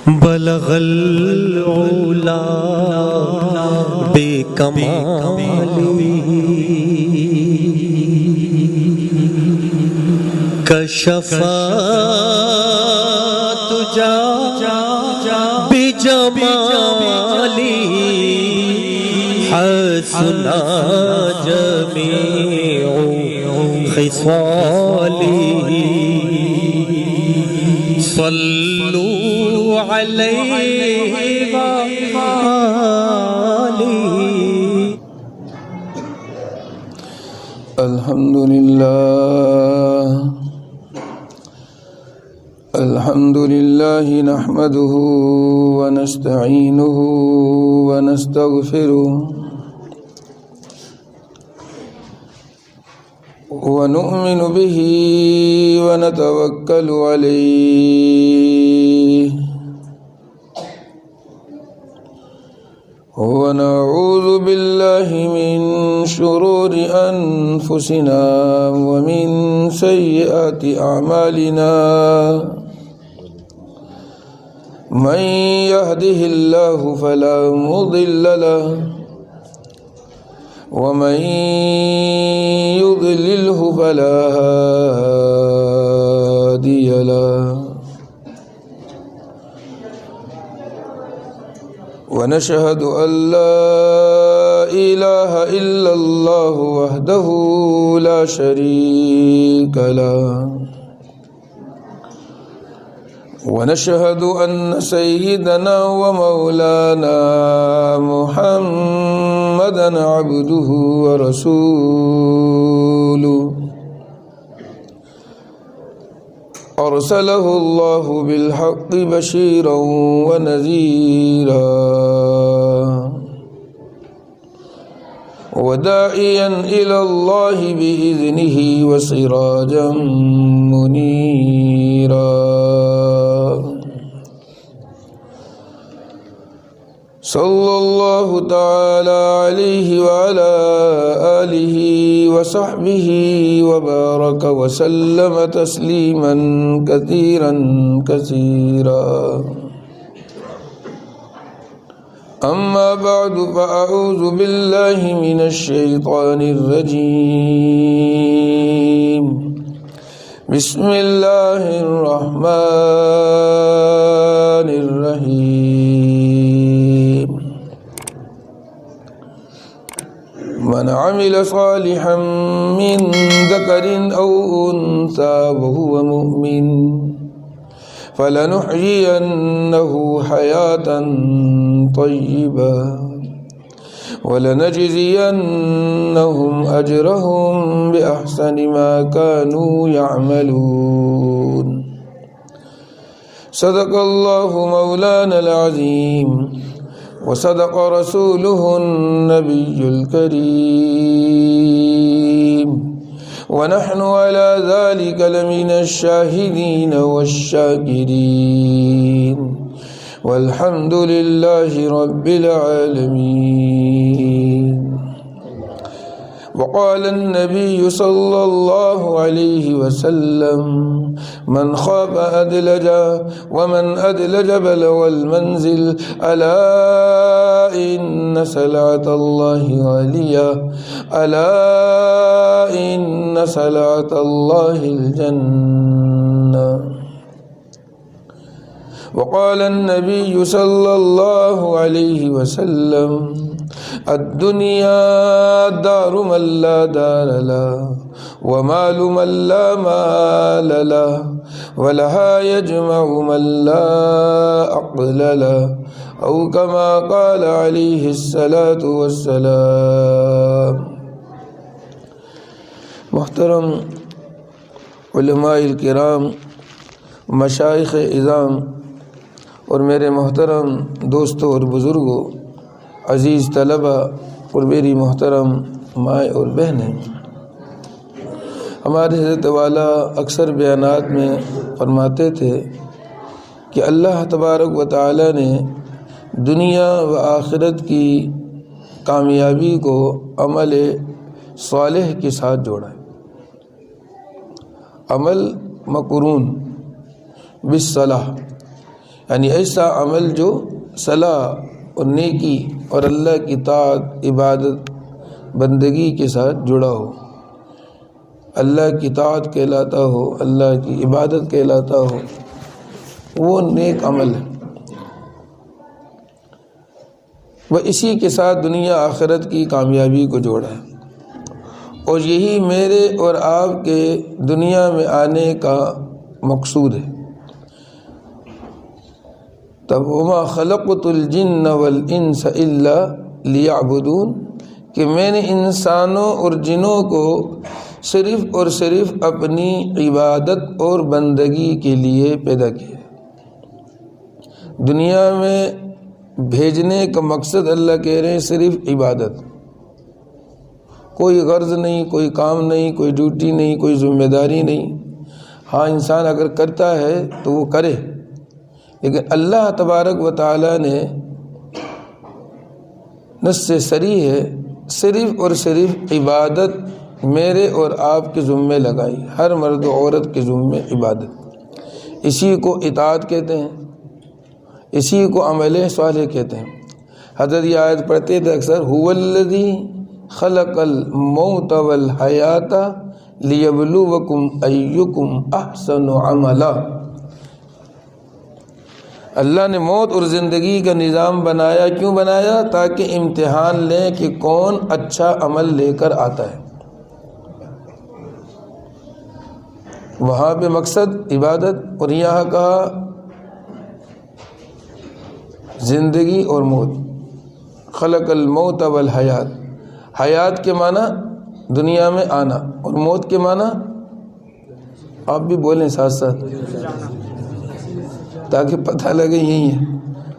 بلغ العلا بکمالی کشف تجا بجمالی حسن جمیع خصالی صلوا علیہ وآلہ. الحمد للہ نحمده ونستعینه ونستغفره ونؤمن به ونتوكل عليه ونعوذ بالله من شرور أنفسنا ومن سيئات أعمالنا من يهده الله فلا مضل له ومن يضلله فلا هادي له ونشهد أن لا إله إلا الله وحده لا شريك له ونشهد أن سيدنا ومولانا محمدًا عبده ورسوله أرسله الله بالحق بشيرا ونذيرا وداعيا إلى الله بإذنه وسراجا منيرا. صلى الله تعالى عليه وعلى آله وصحبه وبارك وسلم تسليما كثيرا كثيرا. أما بعد فأعوذ بالله من الشيطان الرجيم. بسم الله الرحمن الرحيم. من عمل صالحا من ذكر أو أنثى وهو مؤمن فلنحيينه حياة طيبة ولنجزينهم أجرهم بأحسن ما كانوا يعملون. صدق الله مولانا العظيم وصدق رسوله النبي الكريم ونحن على ذلك لمن الشاهدين والشاكرين والحمد لله رب العالمين. وقال النبي صلى الله عليه وسلم من خاف أدلج ومن أدلج بلغ المنزل ألا إن سلعة الله غالية ألا إن سلعة الله الجنة. وقال النبي صلى الله عليه وسلم الدنيا دار من لا دار له ومال من لا مال له ولها يجمع من لا عقل له أو كما قال عليه الصلاة والسلام. محترم علماء الکرام، مشائخ اعظام اور میرے محترم دوستوں اور بزرگوں، عزیز طلبہ اور میری محترم مائیں اور بہنیں، ہمارے حضرت والا اکثر بیانات میں فرماتے تھے کہ اللہ تبارک و تعالی نے دنیا و آخرت کی کامیابی کو عمل صالح کے ساتھ جوڑا ہے. عمل مقرون بالصلاح، یعنی ایسا عمل جو صلاح اور نیکی اور اللہ کی طاعت عبادت بندگی کے ساتھ جڑا ہو، اللہ کی طاعت کہلاتا ہو، اللہ کی عبادت کہلاتا ہو، وہ نیک عمل ہے۔ وہ اسی کے ساتھ دنیا آخرت کی کامیابی کو جوڑا ہے، اور یہی میرے اور آپ کے دنیا میں آنے کا مقصود ہے۔ تب وما خلقت الجن والانس الا لیعبدون، کہ میں نے انسانوں اور جنوں کو صرف اور صرف اپنی عبادت اور بندگی کے لیے پیدا کیا۔ دنیا میں بھیجنے کا مقصد اللہ کہہ رہے ہیں صرف عبادت، کوئی غرض نہیں، کوئی کام نہیں، کوئی ڈیوٹی نہیں، کوئی ذمہ داری نہیں۔ ہاں انسان اگر کرتا ہے تو وہ کرے، لیکن اللہ تبارک و تعالیٰ نے نص صریح ہے صرف اور صرف عبادت میرے اور آپ کے ذمے لگائی، ہر مرد و عورت کے ذمے عبادت۔ اسی کو اطاعت کہتے ہیں، اسی کو عمل صالح کہتے ہیں۔ حضرت یہ آیت پڑھتے تھے اکثر، هو الذی خلق الموت والحیات لیبلوکم ایکم احسن عملا۔ اللہ نے موت اور زندگی کا نظام بنایا، کیوں بنایا؟ تاکہ امتحان لیں کہ کون اچھا عمل لے کر آتا ہے۔ وہاں پہ مقصد عبادت، اور یہاں کہا زندگی اور موت۔ خلق الموت والحیات، حیات کے معنی دنیا میں آنا، اور موت کے معنی آپ بھی بولیں ساتھ ساتھ تاکہ پتہ لگے یہی ہے۔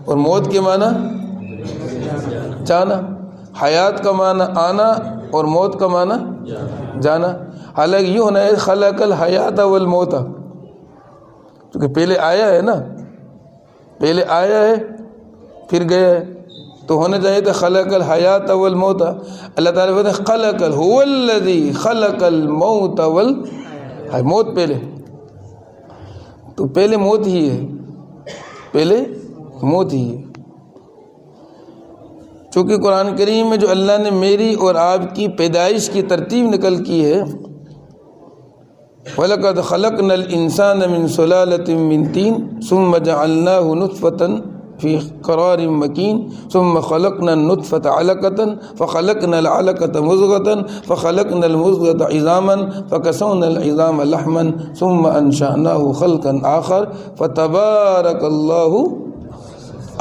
اور موت کے معنی جانا، حیات کا معنی آنا اور موت کا معنی جانا۔ حالانکہ یہ ہونا ہے خلق الحیات والموت، کیونکہ پہلے آیا ہے نا، پہلے آیا ہے پھر گیا ہے، تو ہونا چاہیے تھا خلق الحیات والموت۔ اللہ تعالیٰ کہتے ہیں خلق هو الذی خلق الموت موت پہلے، تو پہلے موت ہی ہے، پہلے موت ہی ہے۔ چونکہ قرآن کریم میں جو اللہ نے میری اور آپ کی پیدائش کی ترتیب نقل کی ہے، وَلَقَدْ خَلَقْنَا الْإِنسَانَ مِنْ صُلَالَةٍ مِّن طِينٍ ثُمَّ جَعَلْنَاهُ نُطْفَةً فِي قَرَارٍ مَّكِينٍ ثُمَّ خَلَقْنَا النُّطْفَةَ عَلَقَةً فَخَلَقْنَا الْعَلَقَةَ مُضْغَةً فَخَلَقْنَا الْمُضْغَةَ عِظَامًا فَكَسَوْنَا الْعِظَامَ لَحْمًا ثُمَّ أَنشَأْنَاهُ خَلْقًا آخَرَ فَتَبَارَكَ اللَّهُ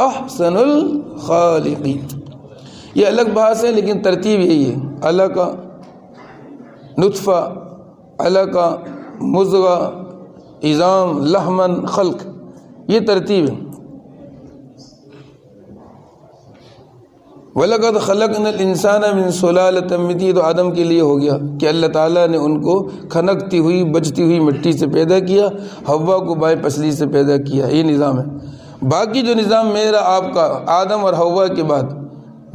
أَحْسَنُ الْخَالِقِينَ۔ یہ الگ بحث ہے، لیکن ترتیب یہی ہے، علقہ، نطفہ، علقہ، مضغہ، عظام، لحمن، خلق، یہ ترتیب ہے۔ وَلَقَدْ خَلَقْنَا الْإِنسَانَ مِنْ صُلَالَةٍ مِّن طِينٍ، تو آدم کے لیے ہو گیا کہ اللہ تعالیٰ نے ان کو کھنکتی ہوئی بجتی ہوئی مٹی سے پیدا کیا، حوا کو بائیں پسلی سے پیدا کیا، یہ نظام ہے۔ باقی جو نظام میرا آپ کا آدم اور حوا کے بعد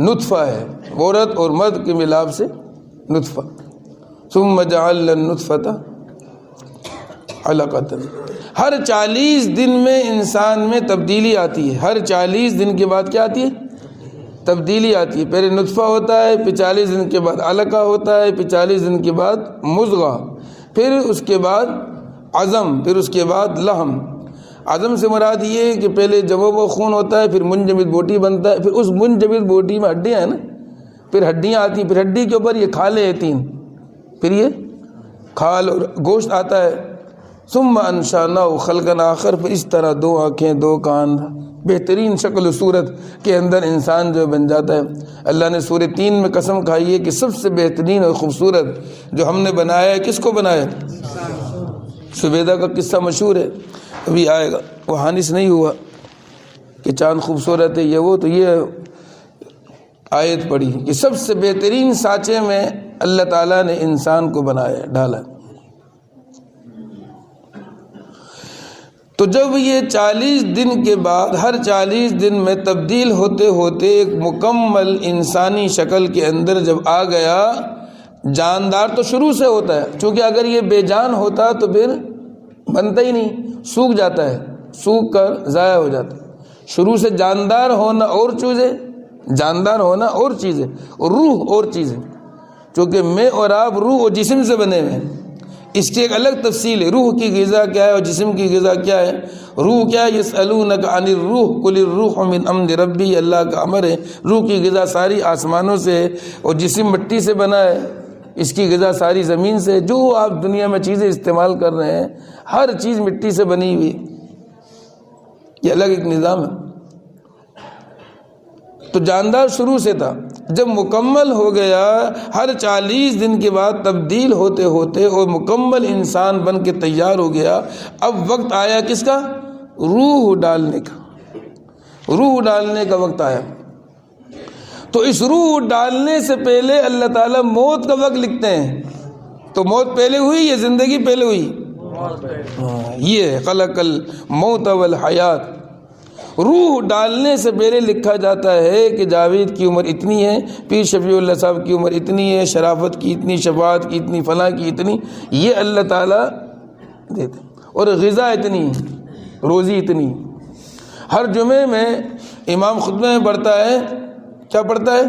نطفہ ہے، عورت اور مرد کے ملاپ سے نطفہ، ثم جعلنا النطفة علقة۔ ہر 40 دن میں انسان میں تبدیلی آتی ہے، ہر 40 دن کے بعد کیا آتی ہے؟ تبدیلی آتی ہے۔ پہلے نطفہ ہوتا ہے، پھر 40 دن کے بعد علقہ ہوتا ہے، پھر 40 دن کے بعد مضغہ، پھر اس کے بعد عظم، پھر اس کے بعد لحم۔ عظم سے مراد یہ ہے کہ پہلے جب وہ خون ہوتا ہے، پھر منجمد بوٹی بنتا ہے، پھر اس منجمد بوٹی میں ہڈیاں ہیں نا، پھر ہڈیاں آتی ہیں، پھر ہڈی کے اوپر یہ کھالیں ہیں 3، پھر یہ کھال اور گوشت آتا ہے۔ ثم انشأناه خلقا آخر، پھر اس طرح 2 آنکھیں، 2 کان، بہترین شکل و صورت کے اندر انسان جو بن جاتا ہے۔ اللہ نے سورہ 3 میں قسم کھائی ہے کہ سب سے بہترین اور خوبصورت جو ہم نے بنایا ہے، کس کو بنایا؟ زبیدہ کا قصہ مشہور ہے، ابھی آئے گا، وہ حانس نہیں ہوا کہ چاند خوبصورت ہے یہ وہ، تو یہ آیت پڑھی کہ سب سے بہترین سانچے میں اللہ تعالیٰ نے انسان کو بنایا، ڈالا۔ تو جب یہ 40 دن کے بعد ہر 40 دن میں تبدیل ہوتے ہوتے ایک مکمل انسانی شکل کے اندر جب آ گیا، جاندار تو شروع سے ہوتا ہے، چونکہ اگر یہ بے جان ہوتا تو پھر بنتا ہی نہیں، سوکھ جاتا ہے، سوکھ کر ضائع ہو جاتا ہے۔ شروع سے جاندار ہونا اور چیز ہے، جاندار ہونا اور چیز ہے، اور روح اور چیز ہے، چونکہ میں اور آپ روح اور جسم سے بنے ہوئے ہیں، اس کی ایک الگ تفصیل ہے۔ روح کی غذا کیا ہے اور جسم کی غذا کیا ہے؟ روح کیا ہے؟ یسألونک عن الروح قل الروح من امر ربی، اللہ کا امر ہے۔ روح کی غذا ساری آسمانوں سے ہے، اور جسم مٹی سے بنا ہے، اس کی غذا ساری زمین سے ہے۔ جو آپ دنیا میں چیزیں استعمال کر رہے ہیں ہر چیز مٹی سے بنی ہوئی، یہ الگ ایک نظام ہے۔ تو جاندار شروع سے تھا، جب مکمل ہو گیا، ہر 40 دن کے بعد تبدیل ہوتے ہوتے اور مکمل انسان بن کے تیار ہو گیا، اب وقت آیا کس کا؟ روح ڈالنے کا، روح ڈالنے کا وقت آیا۔ تو اس روح ڈالنے سے پہلے اللہ تعالیٰ موت کا وقت لکھتے ہیں۔ تو موت پہلے ہوئی یا زندگی پہلے ہوئی؟ یہ خلق الموت والحیات، روح ڈالنے سے پہلے لکھا جاتا ہے کہ جاوید کی عمر اتنی ہے، پیر شفیع اللہ صاحب کی عمر اتنی ہے، شرافت کی اتنی، شفاعت کی اتنی، فلاں کی اتنی، یہ اللہ تعالیٰ دیتے، اور غذا اتنی، روزی اتنی۔ ہر جمعے میں امام خطبے میں پڑھتا ہے، کیا پڑھتا ہے؟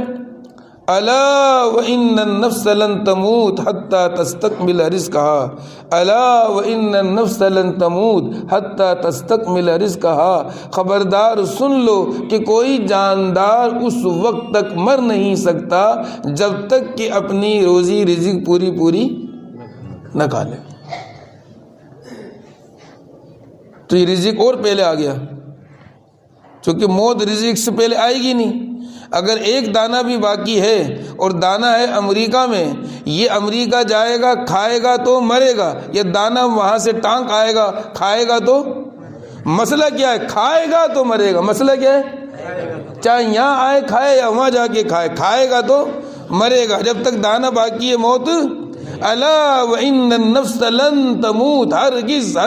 الا وان النفس لن تموت حتى تستكمل رزقها، الا وان النفس لن تموت حتى تستكمل رزقها، خبردار سن لو کہ کوئی جاندار اس وقت تک مر نہیں سکتا جب تک کہ اپنی روزی رزق پوری نہ کھا لے۔ تو یہ رزق اور پہلے آ گیا، چونکہ موت رزق سے پہلے آئے گی نہیں۔ اگر ایک دانہ بھی باقی ہے اور دانہ ہے امریکہ میں، یہ امریکہ جائے گا، کھائے گا تو مرے گا، یہ دانہ وہاں سے ٹانک آئے گا، کھائے گا تو، مسئلہ کیا ہے؟ کھائے گا تو مرے گا، مسئلہ کیا ہے؟ چاہے یہاں آئے کھائے یا وہاں جا کے کھائے، کھائے گا تو مرے گا۔ جب تک دانہ باقی ہے موت، الا وان النفس لن تموت، ہرگز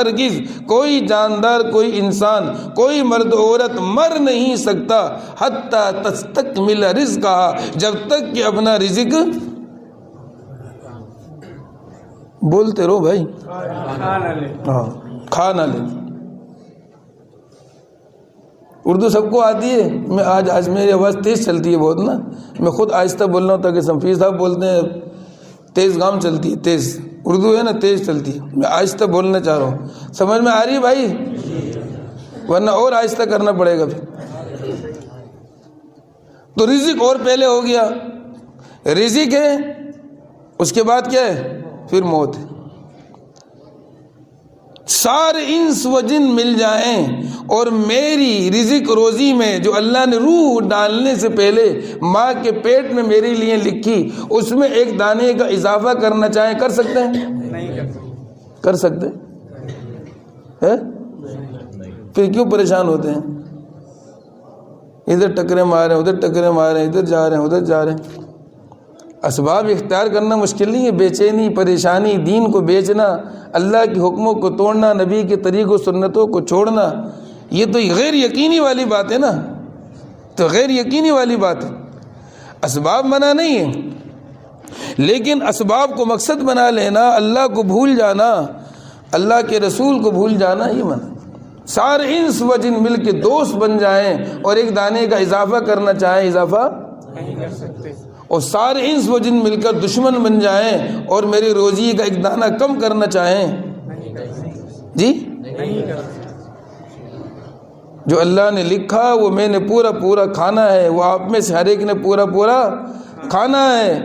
کوئی جاندار، کوئی انسان، کوئی مرد عورت مر نہیں سکتا حتی تستکمل رزقها، جب تک کہ اپنا رزق، بولتے رہو بھائی، کھا نہ لے۔ اردو سب کو آتی ہے، میں آج میری آواز تیز چلتی ہے بہت نا، میں خود آہستہ بول رہا ہوں تاکہ سمفیر صاحب بولتے ہیں تیز گام چلتی ہے، تیز اردو ہے نا، تیز چلتی ہے، میں آہستہ بولنا چاہ رہا ہوں، سمجھ میں آ رہی ہے بھائی؟ ورنہ اور آہستہ کرنا پڑے گا پھر۔ تو رزق اور پہلے ہو گیا، رزق ہے، اس کے بعد کیا ہے؟ پھر موت ہے۔ سارے انس و جن مل جائیں اور میری رزق روزی میں جو اللہ نے روح ڈالنے سے پہلے ماں کے پیٹ میں میرے لیے لکھی، اس میں ایک دانے کا اضافہ کرنا چاہیں، کر سکتے ہیں؟ نہیں کر سکتے ہیں؟ پھر کیوں پریشان ہوتے ہیں؟ ادھر ٹکرے مارے، ادھر ٹکرے مارے، ادھر جا رہے ہیں، ادھر جا رہے ہیں۔ اسباب اختیار کرنا مشکل نہیں ہے، بے چینی، پریشانی، دین کو بیچنا، اللہ کے حکموں کو توڑنا، نبی کے طریق و سنتوں کو چھوڑنا، یہ تو غیر یقینی والی بات ہے نا، تو غیر یقینی والی بات ہے۔ اسباب منع نہیں ہے، لیکن اسباب کو مقصد بنا لینا، اللہ کو بھول جانا، اللہ کے رسول کو بھول جانا، یہ منع۔ سارے انس و جن مل کے دوست بن جائیں اور ایک دانے کا اضافہ کرنا چاہیں، اضافہ نہیں کر سکتے، اور سارے انس و جن مل کر دشمن بن جائیں اور میری روزی کا ایک دانہ کم کرنا چاہیں، جی جو اللہ نے لکھا وہ میں نے پورا کھانا ہے، وہ آپ میں سے ہر ایک نے پورا کھانا ہے،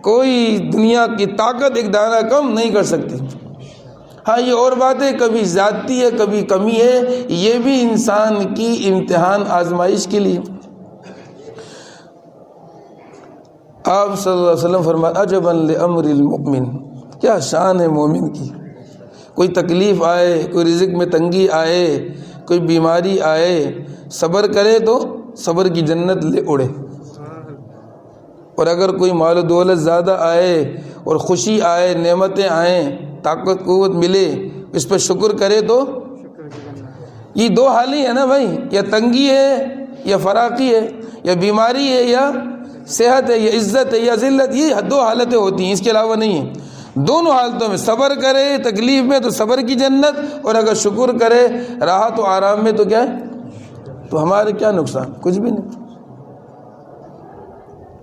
کوئی دنیا کی طاقت ایک دانہ کم نہیں کر سکتی۔ ہاں یہ اور بات ہے، کبھی زیادتی ہے، کبھی کمی ہے، یہ بھی انسان کی امتحان آزمائش کے لیے۔ آپ صلی اللہ علیہ وسلم فرمایا عجبا لامر المؤمن، کیا شان ہے مومن کی، کوئی تکلیف آئے، کوئی رزق میں تنگی آئے، کوئی بیماری آئے، صبر کرے تو صبر کی جنت لے اڑے، اور اگر کوئی مال و دولت زیادہ آئے اور خوشی آئے، نعمتیں آئیں، طاقت قوت ملے، اس پر شکر کرے تو یہ دو حال ہی ہے نا بھائی، یا تنگی ہے یا فراقی ہے، یا بیماری ہے یا صحت ہے، یا عزت ہے یا ذلت، یہ دو حالتیں ہوتی ہیں، اس کے علاوہ نہیں ہے۔ دونوں حالتوں میں صبر کرے تکلیف میں تو صبر کی جنت، اور اگر شکر کرے راحت و آرام میں تو کیا ہے؟ تو ہمارے کیا نقصان؟ کچھ بھی نہیں،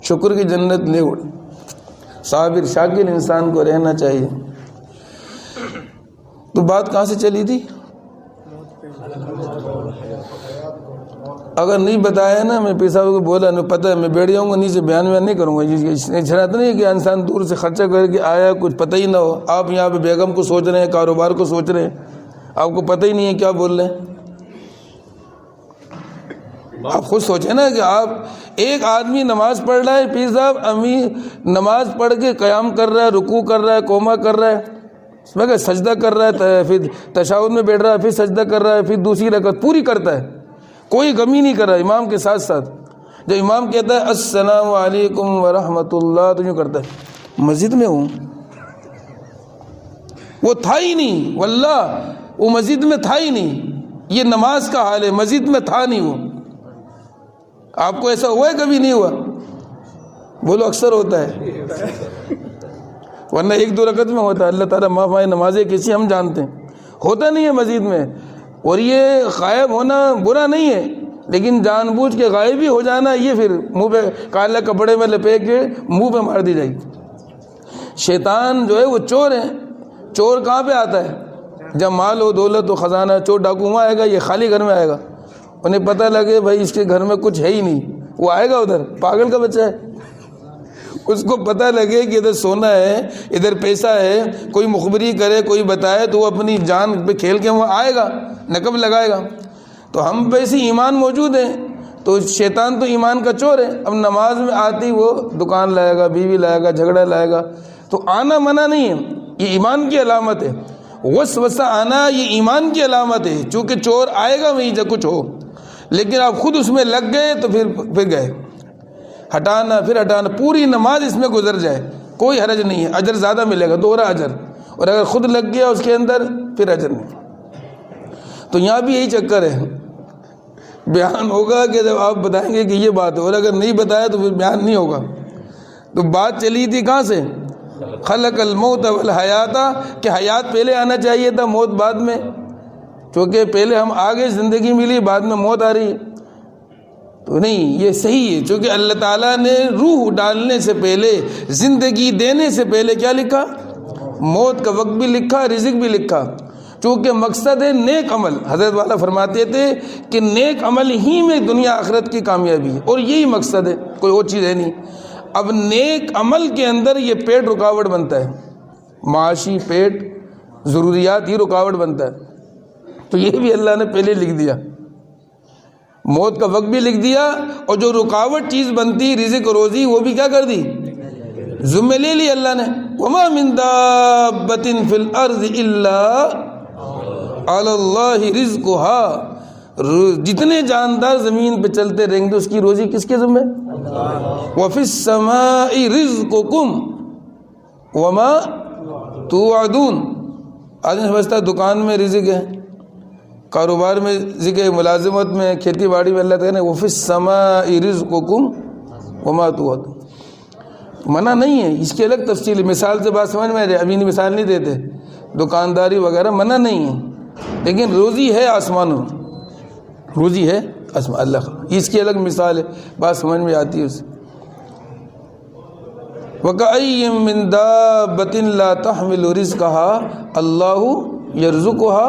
شکر کی جنت لے اڑے۔ صابر شاکر انسان کو رہنا چاہیے۔ تو بات کہاں سے چلی تھی؟ اگر نہیں بتایا نا، میں پیر صاحب کو بولا نہیں پتہ ہے، میں بیٹھ جاؤں گا نیچے بیان نہیں کروں گا۔ اس طرح تو نہیں ہے کہ انسان دور سے خرچہ کر کے آیا کچھ پتہ ہی نہ ہو۔ آپ یہاں پہ بیگم کو سوچ رہے ہیں، کاروبار کو سوچ رہے ہیں، آپ کو پتہ ہی نہیں ہے کیا بول رہے ہیں۔ آپ خود سوچیں نا کہ آپ ایک آدمی نماز پڑھ رہا ہے، پیر صاحب امیر نماز پڑھ کے قیام کر رہا ہے، رکوع کر رہا ہے، قوما کر رہا ہے، اس میں کہ سجدہ کر رہا ہے، پھر تشہد میں بیٹھ رہا ہے، پھر سجدہ کر رہا ہے، پھر دوسری رکعت پوری کرتا ہے، کوئی غمی نہیں کر رہا امام کے ساتھ ساتھ۔ جب امام کہتا ہے السلام علیکم ورحمۃ اللہ تو یوں کرتا ہے، مسجد میں ہوں، وہ تھا ہی نہیں، واللہ وہ مسجد میں تھا ہی نہیں۔ یہ نماز کا حال ہے، مسجد میں تھا نہیں وہ۔ آپ کو ایسا ہوا ہے؟ کبھی نہیں ہوا؟ بولو اکثر ہوتا ہے، ورنہ ایک دو رکعت میں ہوتا ہے۔ اللہ تعالیٰ معاف فرمائے، نمازیں کیسی ہم جانتے ہیں، ہوتا نہیں ہے مسجد میں۔ اور یہ غائب ہونا برا نہیں ہے، لیکن جان بوجھ کے غائب ہی ہو جانا، یہ پھر منہ پہ کالے کپڑے میں لپیٹ کے منہ پہ مار دی جائے گی۔ شیطان جو ہے وہ چور ہے۔ چور کہاں پہ آتا ہے؟ جب مال و دولت و خزانہ، چور ڈاکو وہاں آئے گا، یہ خالی گھر میں آئے گا، انہیں پتہ لگے بھائی اس کے گھر میں کچھ ہے ہی نہیں، وہ آئے گا ادھر، پاگل کا بچہ ہے، اس کو پتہ لگے کہ ادھر سونا ہے، ادھر پیسہ ہے، کوئی مخبری کرے، کوئی بتائے تو وہ اپنی جان پہ کھیل کے وہاں آئے گا، نقب لگائے گا۔ تو ہم پہ ایسی ایمان موجود ہیں، تو شیطان تو ایمان کا چور ہے۔ اب نماز میں آتی وہ دکان لائے گا، بیوی لائے گا، جھگڑا لائے گا، تو آنا منع نہیں ہے، یہ ایمان کی علامت ہے۔ وسوسہ آنا یہ ایمان کی علامت ہے، چونکہ چور آئے گا وہیں جب کچھ ہو، لیکن آپ خود اس میں لگ گئے تو پھر گئے۔ ہٹانا پھر ہٹانا، پوری نماز اس میں گزر جائے کوئی حرج نہیں ہے، اجر زیادہ ملے گا، دوہرا اجر، اور اگر خود لگ گیا اس کے اندر پھر اجر نہیں۔ تو یہاں بھی یہی چکر ہے، بیان ہوگا کہ جب آپ بتائیں گے کہ یہ بات ہے، اور اگر نہیں بتایا تو پھر بیان نہیں ہوگا۔ تو بات چلی تھی کہاں سے؟ خلق الموت والحیات، کہ حیات پہلے آنا چاہیے تھا، موت بعد میں، کیونکہ پہلے ہم آگے زندگی ملی، بعد میں موت آ رہی ہے۔ تو نہیں، یہ صحیح ہے، چونکہ اللہ تعالیٰ نے روح ڈالنے سے پہلے، زندگی دینے سے پہلے کیا لکھا؟ موت کا وقت بھی لکھا، رزق بھی لکھا، چونکہ مقصد ہے نیک عمل۔ حضرت والا فرماتے تھے کہ نیک عمل ہی میں دنیا آخرت کی کامیابی ہے، اور یہی مقصد ہے، کوئی اور چیز ہے نہیں۔ اب نیک عمل کے اندر یہ پیٹ رکاوٹ بنتا ہے، معاشی پیٹ ضروریات ہی رکاوٹ بنتا ہے، تو یہ بھی اللہ نے پہلے لکھ دیا، موت کا وقت بھی لکھ دیا، اور جو رکاوٹ چیز بنتی رزق روزی وہ بھی کیا کر دی؟ ذمہ لے لی اللہ نے۔ وما من دابۃ فی الارض الا علی اللہ رزقها، جتنے جاندار زمین پہ چلتے رہیں گے اس کی روزی کس کے ذمہ؟ وفی السماء رزقکم وما توعدون۔ آدمی سمجھتا ہے دکان میں رزق ہے، کاروبار میں ذکر، ملازمت میں، کھیتی باڑی میں، اللہ تعالیٰ نے وفی السماء رزقکم وما توعدون، منع نہیں ہے، اس کی الگ تفصیل ہے، مثال سے بات سمجھ میں آ رہی ہے، ابھی نہیں مثال نہیں دیتے، دکانداری وغیرہ منع نہیں ہے، لیکن روزی ہے آسمانوں، روزی ہے آسمان، اللہ اس کی الگ مثال ہے، بات سمجھ میں آتی ہے اسے۔ وَكَأَيٍّ مِّن دَابَّةٍ لَا تَحْمِلُ رِزْقَهَا اللَّهُ يَرْزُقُهَا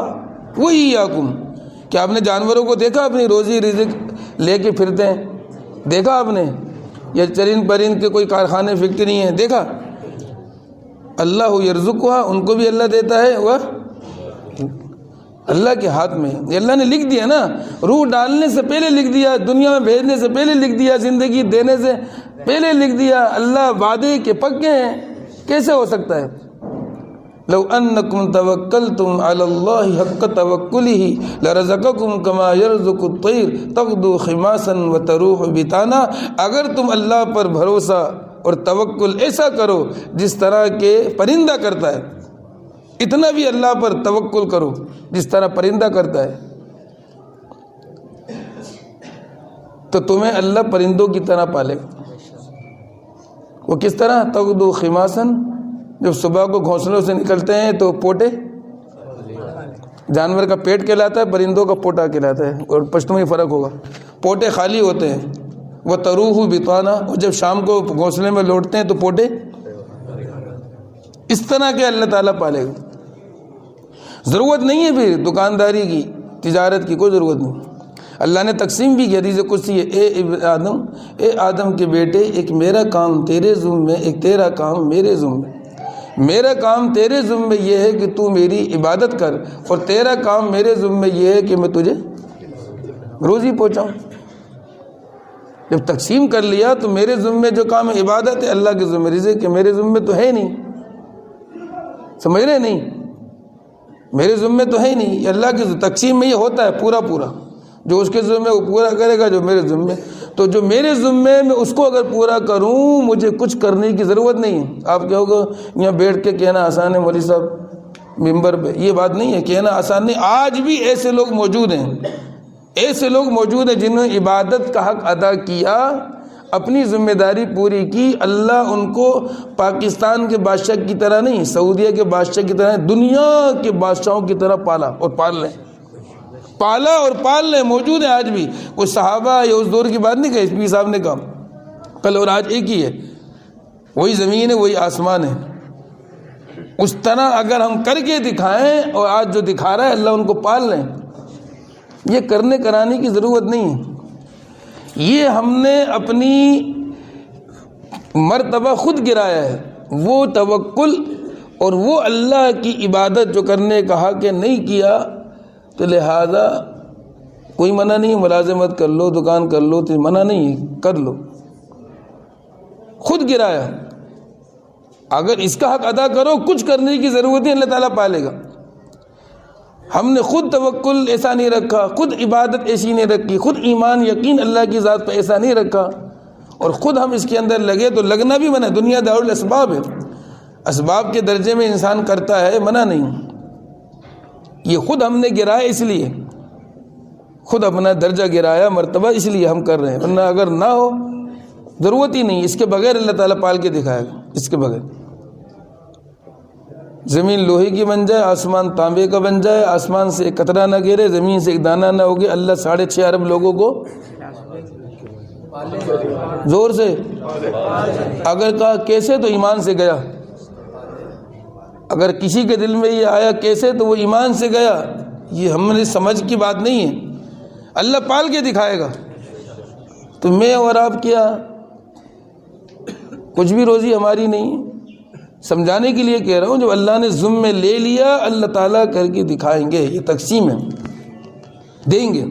وَإِيَّاكُمْ، کیا آپ نے جانوروں کو دیکھا اپنی روزی رزق لے کے پھرتے ہیں؟ دیکھا آپ نے؟ یا چرند پرند کے کوئی کارخانے فیکٹری ہیں، دیکھا؟ اللہ یرزقها، ان کو بھی اللہ دیتا ہے، وہ اللہ کے ہاتھ میں، یہ اللہ نے لکھ دیا نا، روح ڈالنے سے پہلے لکھ دیا، دنیا میں بھیجنے سے پہلے لکھ دیا، زندگی دینے سے پہلے لکھ دیا۔ اللہ وعدے کے پکے ہیں، کیسے ہو سکتا ہے؟ لو انکم توکلتم علی اللہ حق توکلہ لرزقکم کما یرزق الطیر تغدو خماسا وتروح بطانا، اگر تم اللہ پر بھروسہ اور توکل ایسا کرو جس طرح کہ پرندہ کرتا ہے، اتنا بھی اللہ پر توکل کرو جس طرح پرندہ کرتا ہے، تو تمہیں اللہ پرندوں کی طرح پالے گا۔ وہ کس طرح؟ تغدو خماسن جب صبح کو گھونسلوں سے نکلتے ہیں تو پوٹے، جانور کا پیٹ کہلاتا ہے، پرندوں کا پوٹا کہلاتا ہے، اور پشتوں میں فرق ہوگا۔ پوٹے خالی ہوتے ہیں، وہ تروح بطانا، اور جب شام کو گھونسلے میں لوٹتے ہیں تو پوٹے، اس طرح کے اللہ تعالیٰ پالے گا۔ ضرورت نہیں ہے پھر دکانداری کی، تجارت کی، کوئی ضرورت نہیں۔ اللہ نے تقسیم بھی کی، حدیث قدسی ہے، اے آدم کے بیٹے، ایک میرا کام تیرے ذمے، ایک تیرا کام میرے ذمے۔ میرا کام تیرے ذمے یہ ہے کہ تو میری عبادت کر، اور تیرا کام میرے ذمے یہ ہے کہ میں تجھے روزی پہنچاؤں۔ جب تقسیم کر لیا تو میرے ذمے جو کام ہے عبادت ہے، اللہ کے ذمے رزق ہے، میرے ذمے تو ہے نہیں، سمجھ رہے نہیں، میرے ذمے تو ہے نہیں۔ اللہ کی تقسیم میں یہ ہوتا ہے پورا پورا، جو اس کے ذمے وہ پورا کرے گا، جو میرے ذمے، تو جو میرے ذمے میں اس کو اگر پورا کروں، مجھے کچھ کرنے کی ضرورت نہیں ہے۔ آپ کہو گے یہاں بیٹھ کے کہنا آسان ہے مولوی صاحب ممبر پہ، یہ بات نہیں ہے، کہنا آسان نہیں۔ آج بھی ایسے لوگ موجود ہیں، ایسے لوگ موجود ہیں جنہوں نے عبادت کا حق ادا کیا، اپنی ذمہ داری پوری کی، اللہ ان کو پاکستان کے بادشاہ کی طرح نہیں، سعودیہ کے بادشاہ کی طرح، دنیا کے بادشاہوں کی طرح پالا اور پال لیں، پالا اور پال لیں، موجود ہیں آج بھی۔ کوئی صحابہ یا اس دور کی بات نہیں کہی، پیر صاحب نے کہا کل اور آج ایک ہی ہے، وہی زمین ہے، وہی آسمان ہے۔ اس طرح اگر ہم کر کے دکھائیں، اور آج جو دکھا رہا ہے اللہ ان کو پال لیں، یہ کرنے کرانے کی ضرورت نہیں ہے۔ یہ ہم نے اپنی مرتبہ خود گرایا ہے، وہ توکل اور وہ اللہ کی عبادت جو کرنے کا حق ہے نہیں کیا، تو لہذا کوئی منع نہیں، ملازمت کر لو، دکان کر لو، تو منع نہیں، کر لو، خود گرایا۔ اگر اس کا حق ادا کرو، کچھ کرنے کی ضرورت نہیں، اللہ تعالیٰ پالے گا۔ ہم نے خود توکل ایسا نہیں رکھا، خود عبادت ایسی نہیں رکھی، خود ایمان یقین اللہ کی ذات پہ ایسا نہیں رکھا، اور خود ہم اس کے اندر لگے تو لگنا بھی منع۔ دنیا دار الاسباب ہے، اسباب کے درجے میں انسان کرتا ہے، منع نہیں۔ یہ خود ہم نے گرایا، اس لیے خود اپنا درجہ گرایا، مرتبہ، اس لیے ہم کر رہے ہیں، ورنہ اگر نہ ہو ضرورت ہی نہیں، اس کے بغیر اللہ تعالیٰ پال کے دکھائے گا، اس کے بغیر۔ زمین لوہے کی بن جائے، آسمان تانبے کا بن جائے، آسمان سے ایک قطرہ نہ گرے، زمین سے ایک دانہ نہ ہوگے، اللہ 6.5 ارب لوگوں کو زور سے، اگر کہا کیسے تو ایمان سے گیا، اگر کسی کے دل میں یہ آیا کیسے تو وہ ایمان سے گیا۔ یہ ہم نے سمجھ کی بات نہیں ہے، اللہ پال کے دکھائے گا۔ تو میں اور آپ کیا، کچھ بھی روزی ہماری نہیں ہے، سمجھانے کے لیے کہہ رہا ہوں، جب اللہ نے ذمہ لے لیا، اللہ تعالیٰ کر کے دکھائیں گے، یہ تقسیم ہے، دیں گے۔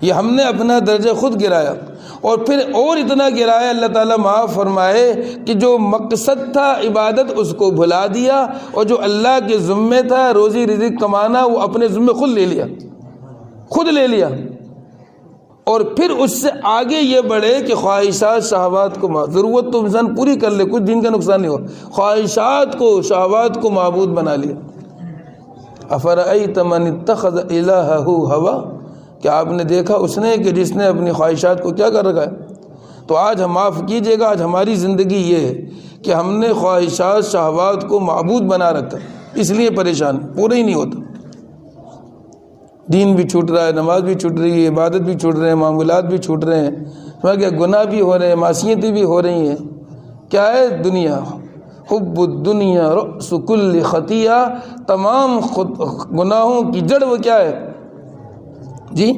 یہ ہم نے اپنا درجہ خود گرایا، اور پھر اور اتنا گرایا، اللہ تعالیٰ معاف فرمائے، کہ جو مقصد تھا عبادت اس کو بھلا دیا، اور جو اللہ کے ذمہ تھا روزی رزق کمانا، وہ اپنے ذمہ خود لے لیا، خود لے لیا۔ اور پھر اس سے آگے یہ بڑھے کہ خواہشات شہوات کو ضرورت تو انسان پوری کر لے، کچھ دین کا نقصان نہیں ہو، خواہشات کو شہوات کو معبود بنا لیا۔ افرأیت من اتخذ الہہ ہوا، کیا آپ نے دیکھا اس نے کہ جس نے اپنی خواہشات کو کیا کر رکھا ہے؟ تو آج ہم معاف کیجئے گا، آج ہماری زندگی یہ ہے کہ ہم نے خواہشات شہوات کو معبود بنا رکھا، اس لیے پریشان، پورا ہی نہیں ہوتا۔ دین بھی چھوٹ رہا ہے، نماز بھی چھوٹ رہی ہے، عبادت بھی چھوٹ رہے ہیں، معاملات بھی چھوٹ رہے ہیں، کیا گناہ بھی ہو رہے ہیں، معصیتیں بھی ہو رہی ہیں۔ کیا ہے دنیا؟ حب الدنیا رأس کل خطیہ، تمام گناہوں کی جڑ وہ کیا ہے جی؟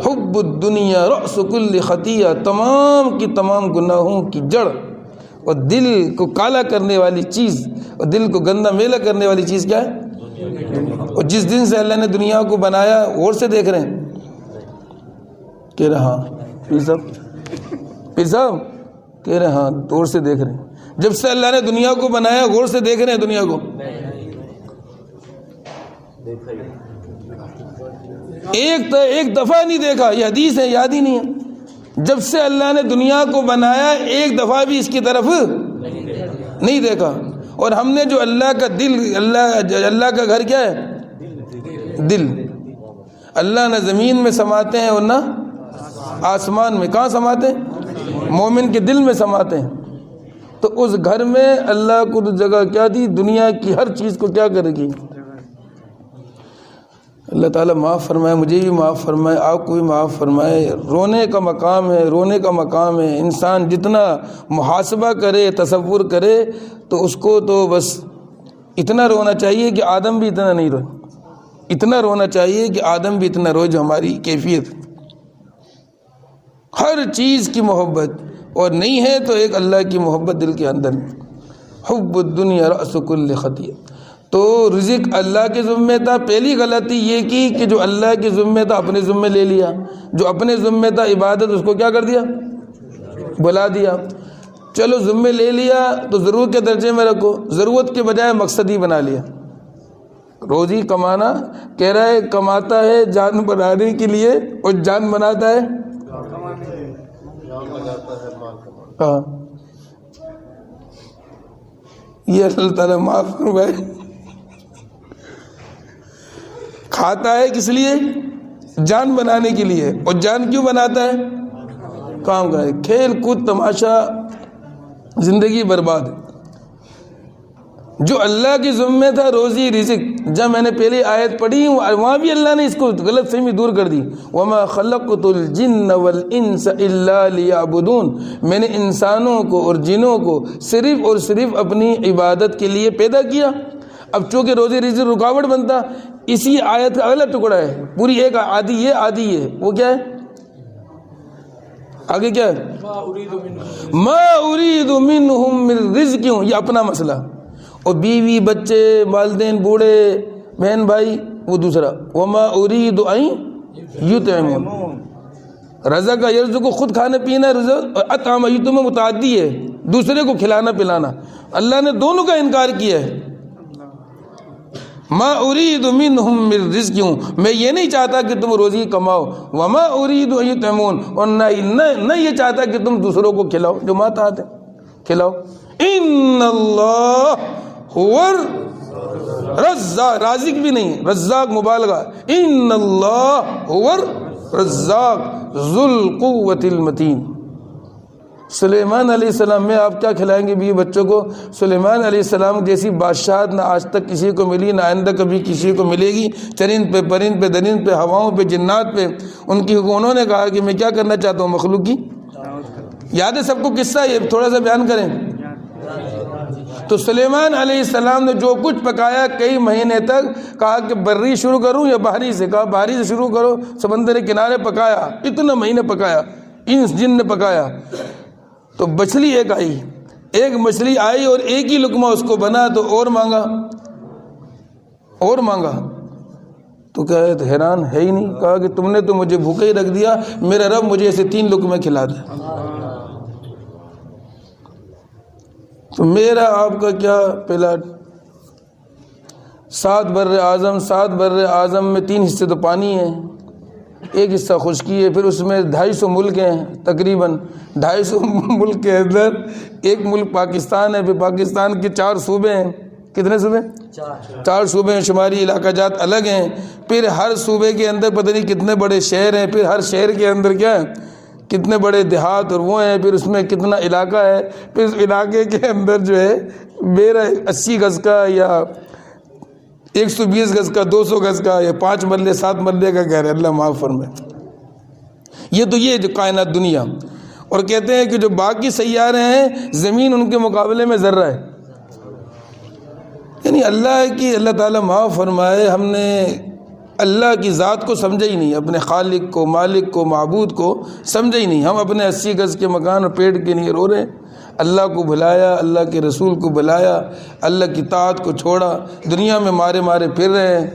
حب الدنیا رأس کل خطیہ، تمام کی تمام گناہوں کی جڑ، اور دل کو کالا کرنے والی چیز اور دل کو گندا میلا کرنے والی چیز کیا ہے؟ اور جس دن سے اللہ نے دنیا کو بنایا، غور سے دیکھ رہے ہیں، کہہ رہے ہاں پیر صاحب کہہ رہے ہاں، غور سے دیکھ رہے ہیں، جب سے اللہ نے دنیا کو بنایا غور سے دیکھ رہے ہیں دنیا کو، ایک دفعہ نہیں دیکھا، یہ حدیث ہے، یاد ہی نہیں ہے، جب سے اللہ نے دنیا کو بنایا ایک دفعہ بھی اس کی طرف نہیں دیکھا۔ اور ہم نے جو اللہ کا دل، اللہ کا گھر کیا ہے؟ دل۔ اللہ نہ زمین میں سماتے ہیں اور نہ آسمان میں، کہاں سماتے ہیں؟ مومن کے دل میں سماتے ہیں۔ تو اس گھر میں اللہ کو جگہ کیا دی؟ دنیا کی ہر چیز کو کیا کرے گی؟ اللہ تعالیٰ معاف فرمائے، مجھے بھی معاف فرمائے، آپ کو بھی معاف فرمائے۔ رونے کا مقام ہے، رونے کا مقام ہے۔ انسان جتنا محاسبہ کرے، تصور کرے تو اس کو تو بس اتنا رونا چاہیے کہ آدم بھی اتنا نہیں روئے، اتنا رونا چاہیے کہ آدم بھی اتنا روئے جو ہماری کیفیت۔ ہر چیز کی محبت، اور نہیں ہے تو ایک اللہ کی محبت دل کے اندر میں۔ حب الدنیا رأس کل خطیہ، تو رزق اللہ کے ذمہ تھا۔ پہلی غلطی یہ کی کہ جو اللہ کے ذمہ تھا اپنے ذمہ لے لیا، جو اپنے ذمہ تھا عبادت اس کو کیا کر دیا؟ بلا دیا۔ چلو ذمہ لے لیا تو ضرورت کے درجے میں رکھو، ضرورت کے بجائے مقصد ہی بنا لیا۔ روزی کمانا کہہ رہا ہے، کماتا ہے جان بنانے کے لیے اور جان بناتا ہے ہاں، یہ اللہ تعالیٰ معاف فرمائے۔ کھاتا ہے کس لیے؟ جان بنانے کے لیے، اور جان کیوں بناتا ہے؟ کام کا ہے، کھیل کود تماشا، زندگی برباد۔ جو اللہ کی ذمہ تھا روزی رزق، جب میں نے پہلی آیت پڑھی وہاں بھی اللہ نے اس کو غلط فہمی دور کر دی۔ وَمَا خَلَقْتُ الْجِنَّ وَالْإِنسَ إِلَّا لِيَعْبُدُونَ، میں نے انسانوں کو اور جنوں کو صرف اور صرف اپنی عبادت کے لیے پیدا کیا۔ اب چونکہ روزی رزق رکاوٹ بنتا، اسی آیت کا اگلا ٹکڑا ہے، پوری ایک آدھی یہ وہ کیا ہے؟ آگے کیا ہے؟ ما اريد منهم من رزق، یہ اپنا مسئلہ، اور بیوی بچے والدین بوڑھے بہن بھائی وہ دوسرا۔ وما اريد ان یطعمون، رزق کا یرزق کو خود کھانا پینا رزق، اور اطعم یطعم متعدی ہے، دوسرے کو کھلانا پلانا۔ اللہ نے دونوں کا انکار کیا ہے۔ ما اريد منهم من رزق، میں یہ نہیں چاہتا کہ تم روزی کماؤ، وما اريد ان یطعمون، اور نہ یہ چاہتا کہ تم دوسروں کو کھلاؤ، جو ماتحت ہے کھلاؤ۔ ان اللہ هو الرزاق، رازق بھی نہیں، رزاق مبالغہ، ان اللہ هو الرزاق ذو القوة المتین۔ سلیمان علیہ السلام میں آپ کیا کھلائیں گے بھی بچوں کو؟ سلیمان علیہ السلام جیسی بادشاہت نہ آج تک کسی کو ملی، نہ آئندہ کبھی کسی کو ملے گی۔ چرند پہ، پرند پہ، درند پہ، ہواؤں پہ، جنات پہ، انہوں نے کہا کہ میں کیا کرنا چاہتا ہوں؟ مخلوق کی یاد ہے سب کو قصہ، یہ تھوڑا سا بیان کریں۔ تو سلیمان علیہ السلام نے جو کچھ پکایا کئی مہینے تک، کہا کہ بری شروع کروں یا بحری سے؟ کہا بحری سے شروع کرو۔ سمندر کے کنارے پکایا، اتنا مہینے پکایا، انس جن نے پکایا۔ تو مچھلی ایک مچھلی آئی اور ایک ہی لقمہ اس کو بنا، تو اور مانگا تو کیا ہے؟ حیران ہے ہی نہیں۔ کہا کہ تم نے تو مجھے بھوکے ہی رکھ دیا، میرا رب مجھے ایسے 3 لقمے کھلا دے۔ تو میرا آپ کا کیا پہلا 7 بر اعظم میں 3 حصے تو پانی ہیں، ایک حصہ خشکی ہے، پھر اس میں 250 ملک ہیں، تقریباً 250 ملک کے اندر ایک ملک پاکستان ہے، پھر پاکستان کے 4 صوبے ہیں۔ کتنے صوبے؟ 4 صوبے ہیں، شمالی علاقہ جات الگ ہیں، پھر ہر صوبے کے اندر پتہ نہیں کتنے بڑے شہر ہیں، پھر ہر شہر کے اندر کیا ہے؟ کتنے بڑے دیہات اور وہ ہیں، پھر اس میں کتنا علاقہ ہے، پھر اس علاقے کے اندر جو ہے میرا 80 گز کا یا 120 گز کا، 200 گز کا، یا 5 مرلے 7 مرلے کا گھر ہے۔ اللہ معاف فرمائے۔ یہ جو کائنات دنیا، اور کہتے ہیں کہ جو باقی سیارے ہیں زمین ان کے مقابلے میں ذرہ ہے۔ یعنی اللہ تعالیٰ معاف فرمائے، ہم نے اللہ کی ذات کو سمجھا ہی نہیں، اپنے خالق کو، مالک کو، معبود کو سمجھا ہی نہیں۔ ہم اپنے 80 گز کے مکان اور پیٹ کے لیے رو رہے ہیں، اللہ کو بھلایا، اللہ کے رسول کو بھلایا، اللہ کی طاعت کو چھوڑا، دنیا میں مارے پھر رہے ہیں،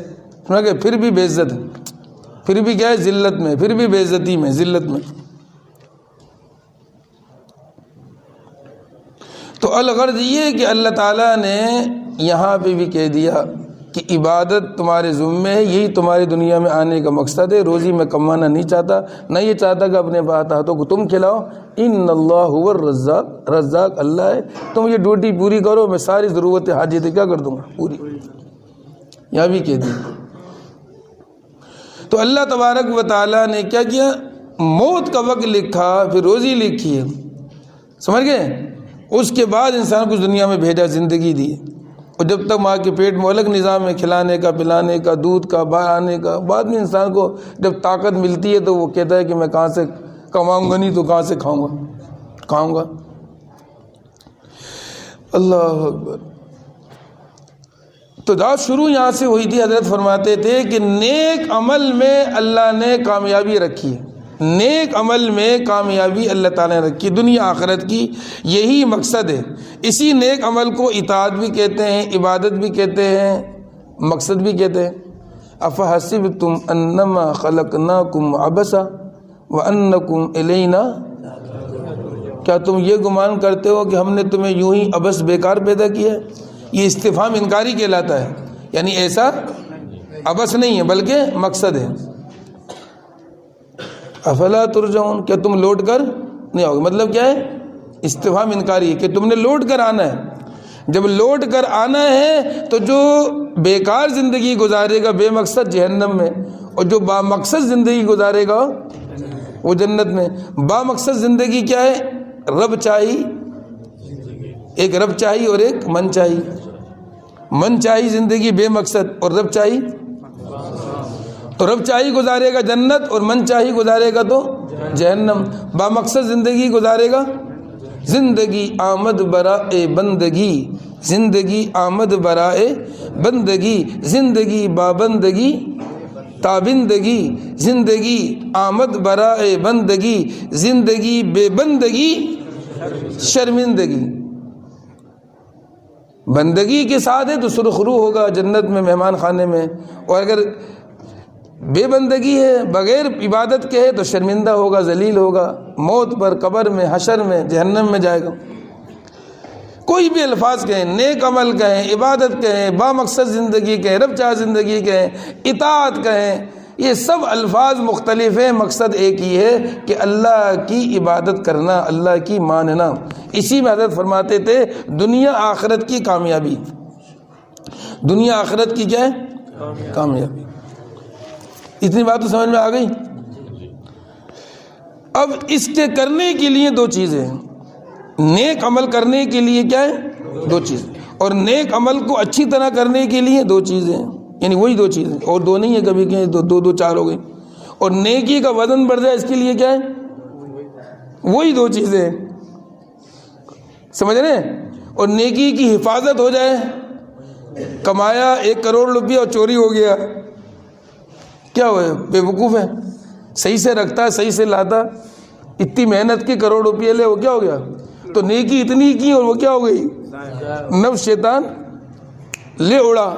سنا کہ پھر بھی بے عزت ہے، پھر بھی کیا ہے؟ ذلت میں، پھر بھی بے عزتی میں، ذلت میں۔ تو الغرض یہ کہ اللہ تعالیٰ نے یہاں پہ بھی کہہ دیا کہ عبادت تمہارے ذمہ ہے، یہی تمہاری دنیا میں آنے کا مقصد ہے۔ روزی میں کمانا نہیں چاہتا، نہ یہ چاہتا کہ اپنے ہاتھوں کو تم کھلاؤ۔ ان اللہ هو الرزاق، رزاق اللہ ہے، تم یہ ڈیوٹی پوری کرو، میں ساری ضرورت حاجتیں کیا کر دوں گا؟ پوری۔ یہاں بھی کہہ دیا۔ تو اللہ تبارک و تعالیٰ نے کیا کیا؟ موت کا وقت لکھا، پھر روزی لکھی ہے، سمجھ گئے؟ اس کے بعد انسان کو دنیا میں بھیجا، زندگی دی، اور جب تک ماں کے پیٹ میں الگ نظام ہے کھلانے کا، پلانے کا، دودھ کا، باہر آنے کا، بعد میں انسان کو جب طاقت ملتی ہے تو وہ کہتا ہے کہ میں کہاں سے کماؤں گا، نہیں تو کہاں سے کھاؤں گا۔ اللہ اکبر۔ تو بات شروع یہاں سے ہوئی تھی، حضرت فرماتے تھے کہ نیک عمل میں اللہ نے کامیابی رکھی ہے، نیک عمل میں کامیابی اللہ تعالیٰ نے رکھی، دنیا آخرت کی یہی مقصد ہے۔ اسی نیک عمل کو اطاعت بھی کہتے ہیں، عبادت بھی کہتے ہیں، مقصد بھی کہتے ہیں۔ افحسبتم انما خلقناکم عبثا وانکم الینا، کیا تم یہ گمان کرتے ہو کہ ہم نے تمہیں یوں ہی عبث بیکار پیدا کیا ہے؟ یہ استفہام انکاری کہلاتا ہے، یعنی ایسا عبث نہیں ہے بلکہ مقصد ہے۔ افلا ترجعون، کیا تم لوٹ کر نہیں آؤ گے، مطلب کیا ہے؟ استفہام انکاری ہے کہ تم نے لوٹ کر آنا ہے۔ جب لوٹ کر آنا ہے تو جو بیکار زندگی گزارے گا بے مقصد جہنم میں، اور جو با مقصد زندگی گزارے گا وہ جنت میں۔ با مقصد زندگی کیا ہے؟ رب چاہی، ایک رب چاہی اور ایک من چاہی۔ من چاہی زندگی بے مقصد، اور رب چاہی تو رب چاہی گزارے گا جنت، اور من چاہی گزارے گا تو جہنم۔ با مقصد زندگی گزارے گا، زندگی آمد برائے بندگی، زندگی آمد برائے بندگی، زندگی بابندگی تابندگی، زندگی آمد برائے بندگی، زندگی بے بندگی شرمندگی۔ بندگی کے ساتھ ہے تو سرخرو ہوگا جنت میں، مہمان خانے میں، اور اگر بے بندگی ہے، بغیر عبادت کے ہے تو شرمندہ ہوگا، ذلیل ہوگا، موت پر، قبر میں، حشر میں، جہنم میں جائے گا۔ کوئی بھی الفاظ کہیں، نیک عمل کہیں، عبادت کہیں، با مقصد زندگی کہیں، رب چاہ زندگی کہیں، اطاعت کہیں، یہ سب الفاظ مختلف ہیں، مقصد ایک ہی ہے کہ اللہ کی عبادت کرنا، اللہ کی ماننا۔ اسی میں حضرت فرماتے تھے دنیا آخرت کی کامیابی، دنیا آخرت کی کیا ہے؟ کامیابی۔ اتنی بات تو سمجھ میں آ گئی؟ اب اس کے کرنے کے لیے دو چیزیں ہیں، نیک عمل کرنے کے لیے کیا ہے؟ دو چیزیں، اور نیک عمل کو اچھی طرح کرنے کے لیے دو چیزیں ہیں، یعنی وہی دو چیزیں، اور دو نہیں ہے، کبھی کہیں دو چار ہو گئی۔ اور نیکی کا وزن بڑھ جائے اس کے لیے کیا ہے؟ وہی دو چیزیں ہیں، سمجھ رہے ہیں؟ اور نیکی کی حفاظت ہو جائے، کمایا 1 کروڑ روپیہ اور چوری ہو گیا، کیا ہوئے؟ بے وقوف ہے، صحیح سے رکھتا، صحیح سے لاتا، اتنی محنت کی کروڑ روپیہ لے، وہ کیا ہو گیا؟ تو نیکی اتنی کی اور وہ کیا ہو گئی؟ نفس شیطان لے اڑا۔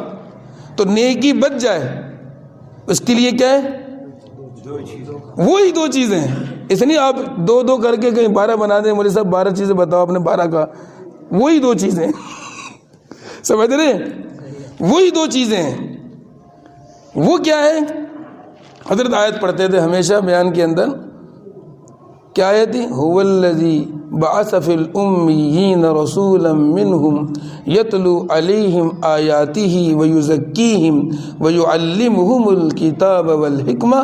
تو نیکی بچ جائے اس کے لیے کیا ہے؟ وہی دو چیزیں ہیں، اس نہیں آپ دو کر کے کہیں 12 بنا دیں، مولوی صاحب 12 چیزیں بتاؤ، آپ نے 12 کہا، وہی دو چیزیں، سمجھ رہے ہیں؟ وہی دو چیزیں ہیں۔ وہ کیا ہے؟ حضرت آیت پڑھتے تھے ہمیشہ بیان کے اندر، کیا آیت تھی؟ هو الذی بعث فی الامیین رسولا منہم یتلو علیہم آیاتہ ویزکیہم ویعلمہم الکتاب والحکمہ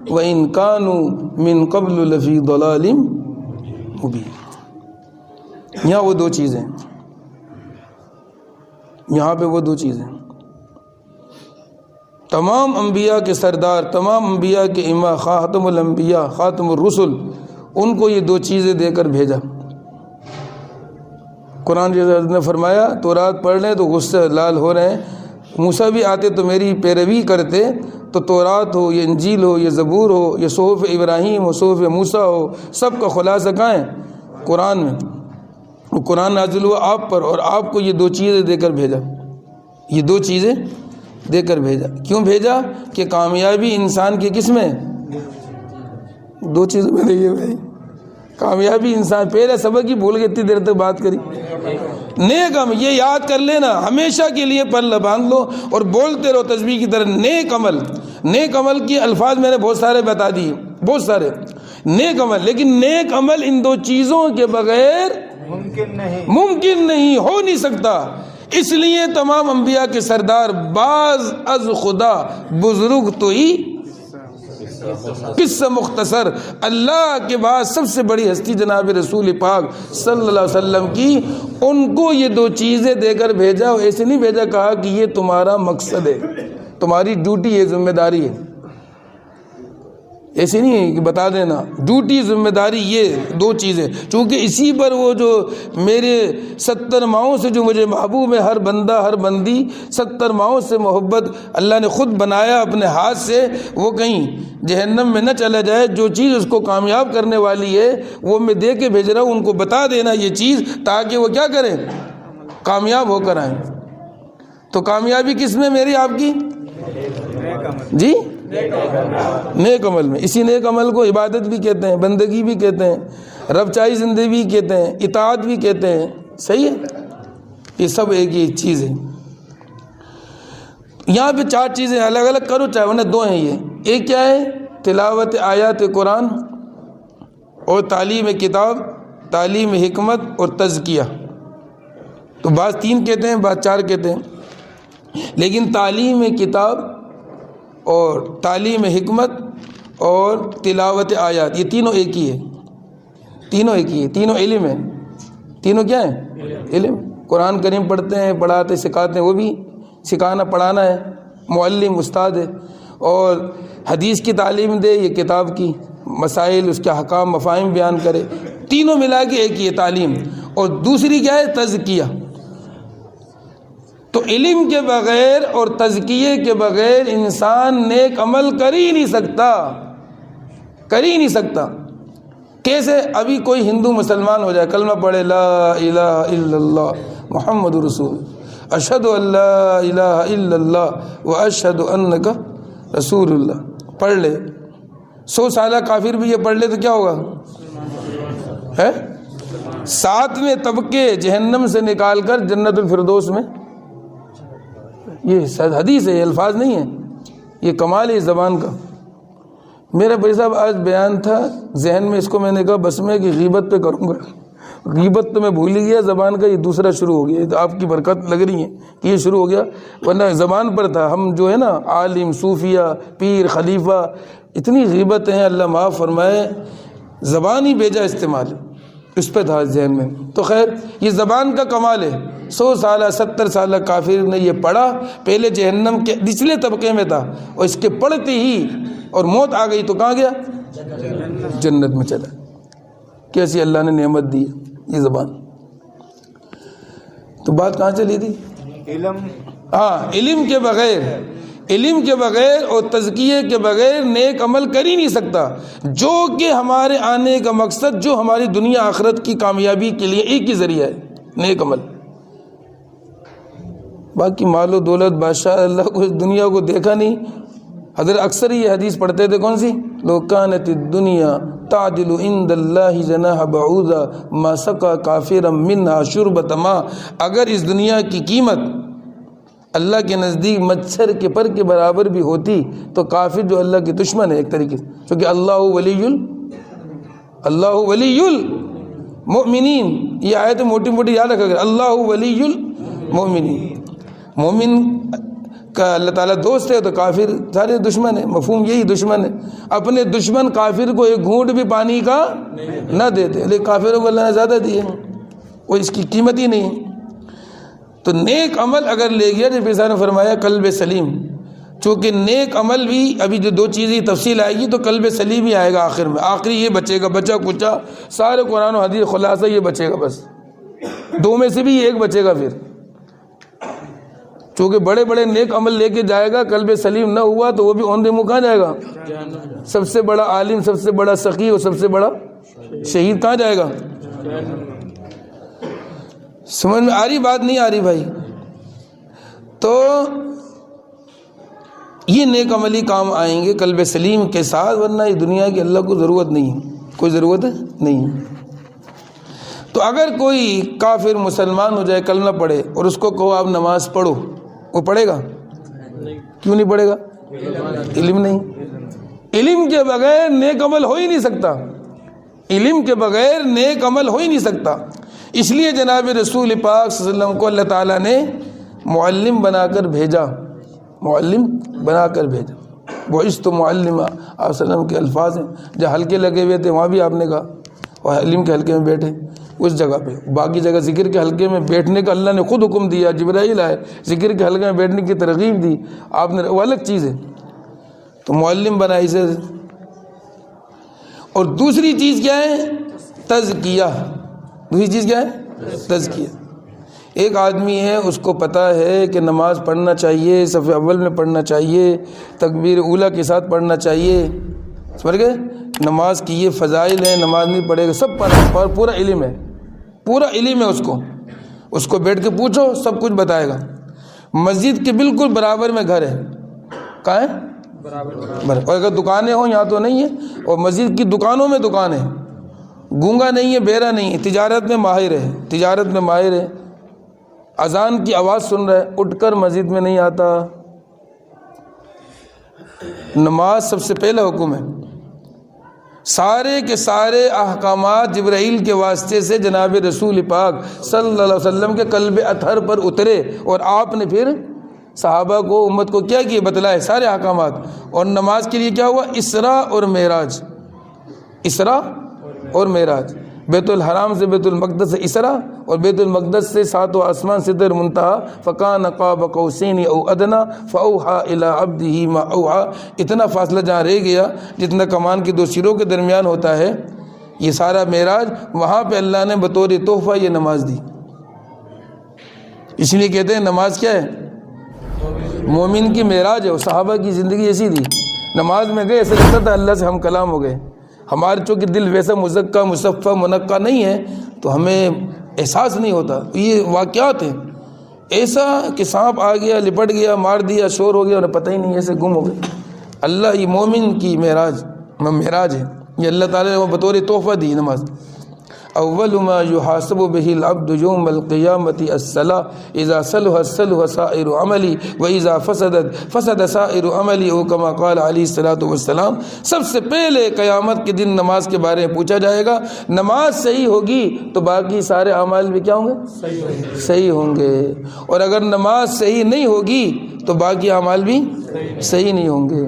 وإن كانوا من قبل لفی ضلال مبین۔ یہاں وہ دو چیزیں، یہاں پہ وہ دو چیزیں، تمام انبیاء کے سردار، تمام انبیاء کے امام، خاتم الانبیاء، خاتم الرسل، ان کو یہ دو چیزیں دے کر بھیجا۔ قرآن جیسے نے فرمایا تورات پڑھ لیں تو غصے لال ہو رہے ہیں، موسیٰ بھی آتے تو میری پیروی کرتے، تو تورات ہو، یہ انجیل ہو، یہ زبور ہو، یہ صحف ابراہیم ہو، صحف موسیٰ ہو، سب کا خلاصہ کہاں ہے؟ قرآن میں۔ وہ قرآن نازل ہوا آپ پر، اور آپ کو یہ دو چیزیں دے کر بھیجا، یہ دو چیزیں دے کر بھیجا۔ کیوں بھیجا؟ کہ کامیابی انسان کی کس میں؟ دو چیزوں میں نہیں ہے بھائی، کامیابی انسان، پہلے سبق ہی بھول گئے، اتنی دیر تک بات کری۔ نیک عمل، یہ یاد کر لینا، ہمیشہ کے لیے پلہ باندھ لو اور بولتے رہو تسبیح کی طرح، نیک عمل۔ نیک عمل کی الفاظ میں نے بہت سارے بتا دیے، بہت سارے نیک عمل، لیکن نیک عمل ان دو چیزوں کے بغیر ممکن نہیں، ہو نہیں سکتا۔ اس لیے تمام انبیاء کے سردار، باز از خدا بزرگ تو ہی قصہ مختصر، اللہ کے بعد سب سے بڑی ہستی جناب رسول پاک صلی اللہ علیہ وسلم کی، ان کو یہ دو چیزیں دے کر بھیجا. ایسے نہیں بھیجا کہا کہ یہ تمہارا مقصد ہے، تمہاری ڈیوٹی ہے، ذمہ داری ہے. ایسے نہیں ہے کہ بتا دینا، ڈیوٹی ذمہ داری یہ دو چیزیں. چونکہ اسی پر وہ جو میرے 70 ماہوں سے جو مجھے محبوب ہے، ہر بندہ ہر بندی 70 ماہوں سے محبت اللہ نے خود بنایا اپنے ہاتھ سے، وہ کہیں جہنم میں نہ چلا جائے. جو چیز اس کو کامیاب کرنے والی ہے وہ میں دے کے بھیج رہا ہوں، ان کو بتا دینا یہ چیز، تاکہ وہ کیا کریں، کامیاب ہو کر آئیں. تو کامیابی کس میں میری آپ کی؟ جی نیک عمل میں. اسی نیک عمل کو عبادت بھی کہتے ہیں، بندگی بھی کہتے ہیں، رب چاہی زندگی بھی کہتے ہیں، اطاعت بھی کہتے ہیں. صحیح ہے، یہ سب ایک ہی چیز ہے. یہاں پہ 4 چیزیں الگ الگ کرو چاہے ورنہ 2 ہیں. یہ ایک کیا ہے؟ تلاوت آیات قرآن اور تعلیم کتاب، تعلیم حکمت اور تزکیہ. تو بعض 3 کہتے ہیں، بعض 4 کہتے ہیں، لیکن تعلیم کتاب اور تعلیم حکمت اور تلاوت آیات یہ تینوں ایک ہی ہے. تینوں ایک ہی ہے، تینوں علم ہے. تینوں کیا ہیں؟ علم. قرآن کریم پڑھتے ہیں، پڑھاتے سکھاتے ہیں، وہ بھی سکھانا پڑھانا ہے، معلم استاد ہے. اور حدیث کی تعلیم دے، یہ کتاب کی مسائل، اس کے حکام مفاہیم بیان کرے. تینوں ملا کے ایک ہی ہے تعلیم. اور دوسری کیا ہے؟ تزکیہ. تو علم کے بغیر اور تزکیے کے بغیر انسان نیک عمل کر ہی نہیں سکتا، کر ہی نہیں سکتا. کیسے؟ ابھی کوئی ہندو مسلمان ہو جائے، کلمہ پڑھے لا الہ الا اللہ محمد رسول، اشہد ان لا الہ الا اللہ و اشہد انک رسول اللہ، پڑھ لے. 100 سالہ کافر بھی یہ پڑھ لے تو کیا ہوگا؟ 7ویں طبقے جہنم سے نکال کر جنت الفردوس میں. یہ حدیث ہے، یہ الفاظ نہیں ہیں، یہ کمال ہے اس زبان کا. میرا بھائی صاحب آج بیان تھا ذہن میں، اس کو میں نے کہا بس میں کہ غیبت پہ کروں گا. غیبت تو میں بھول ہی گیا، زبان کا یہ دوسرا شروع ہو گیا. تو آپ کی برکت لگ رہی ہے کہ یہ شروع ہو گیا، ورنہ زبان پر تھا. ہم جو ہے نا عالم، صوفیہ، پیر، خلیفہ، اتنی غیبت ہیں، اللہ معاف فرمائے، زبان ہی بیجا استعمال، اس پہ تھا ذہن میں. تو خیر یہ زبان کا کمال ہے. 100 سالہ 70 سالہ کافر نے یہ پڑھا، پہلے جہنم کے نچلے طبقے میں تھا، اور اس کے پڑھتے ہی اور موت آ گئی تو کہاں گیا؟ جنت میں چلا. کیسی اللہ نے نعمت دی یہ زبان. تو بات کہاں چلی تھی؟ علم. ہاں، علم کے بغیر اور تزکیے کے بغیر نیک عمل کر ہی نہیں سکتا. جو کہ ہمارے آنے کا مقصد، جو ہماری دنیا آخرت کی کامیابی کے لیے ایک ہی ذریعہ ہے، نیک عمل. باقی مال و دولت، بادشاہ، اللہ کو دنیا کو دیکھا نہیں. حضرت اکثر یہ حدیث پڑھتے تھے، کون سی؟ لو کانت الدنیا تعدل عند اللہ جناح بعوضہ ما سقى کافرا منها شربة ماء. اگر اس دنیا کی قیمت اللہ کے نزدیک مچھر کے پر کے برابر بھی ہوتی تو کافر جو اللہ کے دشمن ہے ایک طریقے سے، چونکہ اللہ ولی المؤمنین، یہ آیت موٹی موٹی یاد رکھا گیا، اللہ ولی المؤمنین. مومن کا اللہ تعالیٰ دوست ہے تو کافر سارے دشمن ہے. مفہوم یہی، دشمن ہے. اپنے دشمن کافر کو ایک گھونٹ بھی پانی کا نہ دیتے، لیکن کافروں کو اللہ نے زیادہ دیے، وہ اس کی قیمت ہی نہیں. تو نیک عمل اگر لے گیا، جب پیسہ نے فرمایا قلب سلیم، چونکہ نیک عمل بھی ابھی جو 2 چیزیں تفصیل آئے گی تو قلب سلیم ہی آئے گا آخر میں. آخری یہ بچے گا، بچا کچا سارے قرآن و حدیث خلاصہ یہ بچے گا، بس 2 میں سے بھی ایک بچے گا. پھر چونکہ بڑے بڑے نیک عمل لے کے جائے گا، قلب سلیم نہ ہوا تو وہ بھی اوندے منہ کہاں جائے گا؟ سب سے بڑا عالم، سب سے بڑا سخی اور سب سے بڑا شہید کہاں جائے گا؟ سمجھ میں آ رہی بات؟ نہیں آ رہی بھائی؟ تو یہ نیک عملی کام آئیں گے قلب سلیم کے ساتھ، ورنہ یہ دنیا کی اللہ کو ضرورت نہیں ہے، کوئی ضرورت نہیں. تو اگر کوئی کافر مسلمان ہو جائے، کلمہ پڑھے، اور اس کو کہو آپ نماز پڑھو، وہ پڑھے گا؟ کیوں نہیں پڑھے گا؟ علم نہیں. علم کے بغیر نیک عمل ہو ہی نہیں سکتا. علم کے بغیر نیک عمل ہو ہی نہیں سکتا. اس لیے جناب رسول پاک صلی اللہ علیہ وسلم کو اللہ تعالیٰ نے معلم بنا کر بھیجا، معلم بنا کر بھیجا. بعثت معلما، آپ وسلم کے الفاظ ہیں. جہاں حلقے لگے ہوئے تھے وہاں بھی آپ نے کہا، اور علم کے حلقے میں بیٹھے اس جگہ پہ. باقی جگہ ذکر کے حلقے میں بیٹھنے کا اللہ نے خود حکم دیا، جبرائیل آئے ذکر کے حلقے میں بیٹھنے کی ترغیب دی آپ نے، وہ الگ چیز ہے. تو معلم بنا اسے. اور دوسری چیز کیا ہے؟ تزکیہ. دوسری چیز کیا ہے؟ تزکیہ. ایک آدمی ہے اس کو پتہ ہے کہ نماز پڑھنا چاہیے، صف اول میں پڑھنا چاہیے، تکبیر اولیٰ کے ساتھ پڑھنا چاہیے، سمجھ گئے؟ نماز کی یہ فضائل ہیں، نماز نہیں پڑھے گا سب پر پورا علم ہے، پورا علم ہے اس کو بیٹھ کے پوچھو سب کچھ بتائے گا. مسجد کے بالکل برابر میں گھر ہے. کہاں ہے؟ برابر. اور اگر دکانیں ہوں یہاں تو نہیں ہے، اور مسجد کی دکانوں میں دکان ہے، گونگا نہیں ہے، بہرا نہیں ہے، تجارت میں ماہر ہے، اذان کی آواز سن رہا ہے، اٹھ کر مسجد میں نہیں آتا. نماز سب سے پہلا حکم ہے. سارے کے سارے احکامات جبرائیل کے واسطے سے جناب رسول پاک صلی اللہ علیہ وسلم کے قلب اطہر پر اترے، اور آپ نے پھر صحابہ کو، امت کو کیا کیے؟ بتلائے سارے احکامات. اور نماز کے لیے کیا ہوا؟ اسراء اور معراج. اسراء اور معراج، بیت الحرام سے بیت المقدس سے اسراء، اور بیت المقدس سے ساتوں آسمان سدر منتہا. فکان قاب قوسین او ادنی فاوحی الی عبدہ ما اوحی. اتنا فاصلہ جہاں رہ گیا جتنا کمان کے دو سروں کے درمیان ہوتا ہے، یہ سارا معراج وہاں پہ اللہ نے بطور تحفہ یہ نماز دی. اس لیے کہتے ہیں نماز کیا ہے؟ مومن کی معراج ہے. اور صحابہ کی زندگی ایسی تھی، نماز میں گئے ایسا لگتا تھا اللہ سے ہم کلام ہو گئے. ہمارے چونکہ دل ویسا مزکہ مصفہ منقع نہیں ہے تو ہمیں احساس نہیں ہوتا. یہ واقعات ہیں ایسا کہ سانپ آ گیا، لپٹ گیا، مار دیا، شور ہو گیا، انہیں پتہ ہی نہیں، ایسے گم ہو گئے. اللہ یہ مومن کی معراج ہے، یہ اللہ تعالیٰ نے بطور تحفہ دی نماز. اول ما يحاسب به العبد يوم القيامة الصلاة اذا صلحت صلح سائر عملی واذا فسدت فسد سائر عملی او کما قال علیہ الصلوۃ والسلام. سب سے پہلے قیامت کے دن نماز کے بارے میں پوچھا جائے گا. نماز صحیح ہوگی تو باقی سارے اعمال بھی کیا ہوں گے؟ صحیح ہوں گے. اور اگر نماز صحیح نہیں ہوگی تو باقی اعمال بھی صحیح نہیں ہوں گے.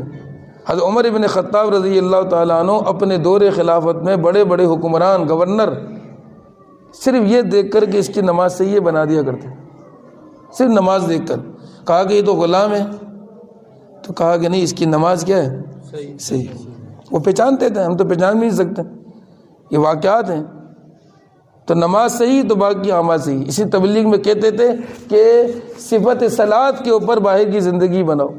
حضرت عمر بن خطاب رضی اللہ تعالیٰ عنہ اپنے دور خلافت میں بڑے بڑے حکمران، گورنر صرف یہ دیکھ کر کہ اس کی نماز صحیح ہے بنا دیا کرتے. صرف نماز دیکھ کر کہا کہ یہ تو غلام ہے، تو کہا کہ نہیں اس کی نماز کیا ہے؟ صحیح. وہ پہچانتے تھے، ہم تو پہچان بھی نہیں سکتے، یہ واقعات ہیں. تو نماز صحیح تو باقی اعمال صحیح. اسی تبلیغ میں کہتے تھے کہ صفت صلاۃ کے اوپر باہر کی زندگی بناؤ،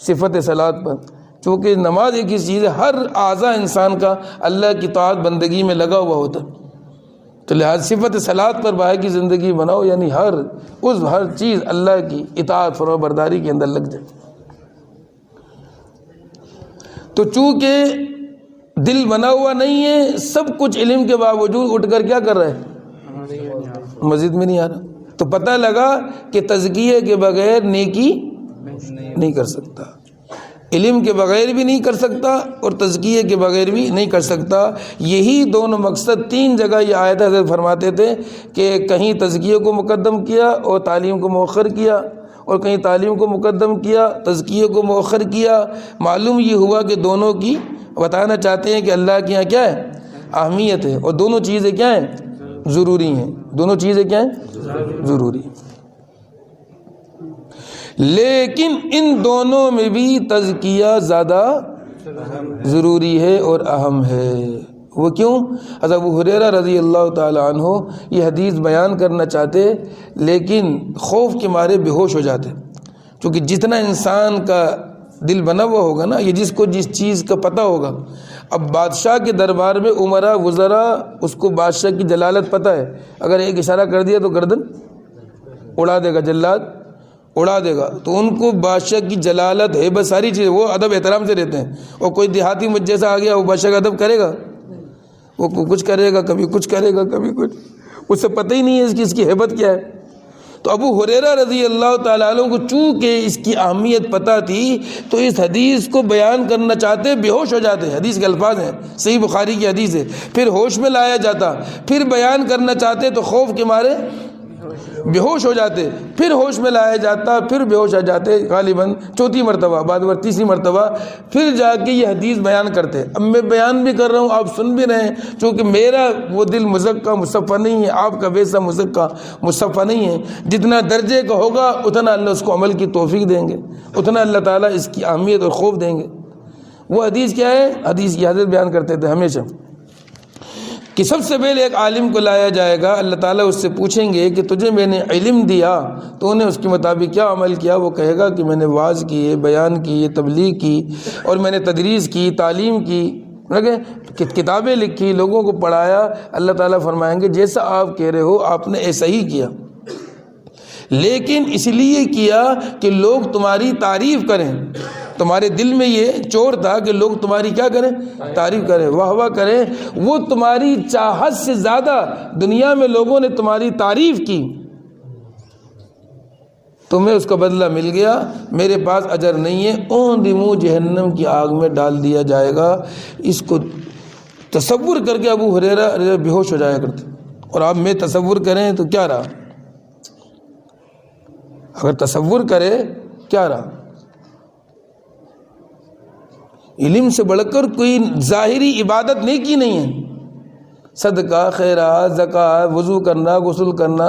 صفت صلاۃ پر، چونکہ نماز ایک ہی چیز ہے، ہر اعضاء انسان کا اللہ کی طاعت بندگی میں لگا ہوا ہوتا ہے. تو لہٰذا صفت صلاۃ پر باہر کی زندگی بناؤ، یعنی ہر چیز اللہ کی اطاعت فرما برداری کے اندر لگ جائے. تو چونکہ دل بنا ہوا نہیں ہے، سب کچھ علم کے باوجود اٹھ کر کیا کر رہا ہے؟ مسجد میں نہیں آ رہا. تو پتہ لگا کہ تزکیے کے بغیر نیکی نہیں کر سکتا، علم کے بغیر بھی نہیں کر سکتا، اور تزکیے کے بغیر بھی نہیں کر سکتا. یہی دونوں مقصد، 3 جگہ یہ آیت حضرت فرماتے تھے کہ کہیں تزکیے کو مقدم کیا اور تعلیم کو مؤخر کیا، اور کہیں تعلیم کو مقدم کیا، تزکیے کو مؤخر کیا. معلوم یہ ہوا کہ دونوں کی بتانا چاہتے ہیں کہ اللہ کے یہاں کیا ہے؟ اہمیت ہے، اور دونوں چیزیں کیا ہیں؟ ضروری ہیں. دونوں چیزیں کیا ہیں؟ ضروری. لیکن ان دونوں میں بھی تزکیہ زیادہ ضروری ہے اور اہم ہے. وہ کیوں؟ حضرت ابو ہریرہ رضی اللہ تعالی عنہ یہ حدیث بیان کرنا چاہتے لیکن خوف کے مارے بے ہوش ہو جاتے. کیونکہ جتنا انسان کا دل بنا ہوا ہوگا نا، یہ جس کو جس چیز کا پتہ ہوگا. اب بادشاہ کے دربار میں عمرا وزرا، اس کو بادشاہ کی جلالت پتہ ہے، اگر ایک اشارہ کر دیا تو گردن اڑا دے گا، جلاد اڑا دے گا. تو ان کو بادشاہ کی جلالت ہے، بس ساری چیزیں وہ ادب احترام سے رہتے ہیں. اور کوئی دیہاتی مجھ جیسا آ گیا، وہ بادشاہ کا ادب کرے گا؟ وہ کچھ کرے گا، کبھی کچھ کرے گا، کبھی کچھ. اسے پتہ ہی نہیں ہے اس کی ہیبت کیا ہے. تو ابو ہریرہ رضی اللہ تعالیٰ عنہ کو چونکہ اس کی اہمیت پتہ تھی تو اس حدیث کو بیان کرنا چاہتے، بے ہوش ہو جاتے. حدیث کے الفاظ ہیں، صحیح بخاری کی حدیث ہے. پھر ہوش میں لایا جاتا، پھر بیان کرنا چاہتے تو خوف کے مارے بے ہوش ہو جاتے، پھر ہوش میں لایا جاتا، پھر بے ہوش آ جاتے غالباً چوتھی مرتبہ، بعد بار تیسری مرتبہ، پھر جا کے یہ حدیث بیان کرتے۔ اب میں بیان بھی کر رہا ہوں، آپ سن بھی رہے ہیں، چونکہ میرا وہ دل مزکہ مصفہ نہیں ہے، آپ کا ویسا مزکہ مصفہ نہیں ہے۔ جتنا درجے کا ہوگا اتنا اللہ اس کو عمل کی توفیق دیں گے، اتنا اللہ تعالیٰ اس کی اہمیت اور خوف دیں گے۔ وہ حدیث کیا ہے؟ حدیث کی حضرت بیان کرتے تھے ہمیشہ کہ سب سے پہلے ایک عالم کو لایا جائے گا، اللہ تعالیٰ اس سے پوچھیں گے کہ تجھے میں نے علم دیا تو نے اس کے مطابق کیا عمل کیا؟ وہ کہے گا کہ میں نے واعظ کیے، بیان کیے، تبلیغ کی، اور میں نے تدریس کی، تعلیم کی، کتابیں لکھی، لوگوں کو پڑھایا۔ اللہ تعالیٰ فرمائیں گے جیسا آپ کہہ رہے ہو آپ نے ایسا ہی کیا، لیکن اس لیے کیا کہ لوگ تمہاری تعریف کریں۔ تمہارے دل میں یہ چور تھا کہ لوگ تمہاری کیا کریں؟ تعریف کریں، واہ واہ کریں۔ وہ تمہاری چاہت سے زیادہ دنیا میں لوگوں نے تمہاری تعریف کی، تمہیں اس کا بدلہ مل گیا، میرے پاس اجر نہیں ہے، اوندھ منہ جہنم کی آگ میں ڈال دیا جائے گا۔ اس کو تصور کر کے ابو ہریرہ بے ہوش ہو جایا کرتے، اور آپ میں تصور کریں تو کیا رہا؟ اگر تصور کرے کیا رہا؟ علم سے بڑھ کر کوئی ظاہری عبادت نیکی نہیں ہے۔ صدقہ، خیرات، زکوٰۃ، وضو کرنا، غسل کرنا،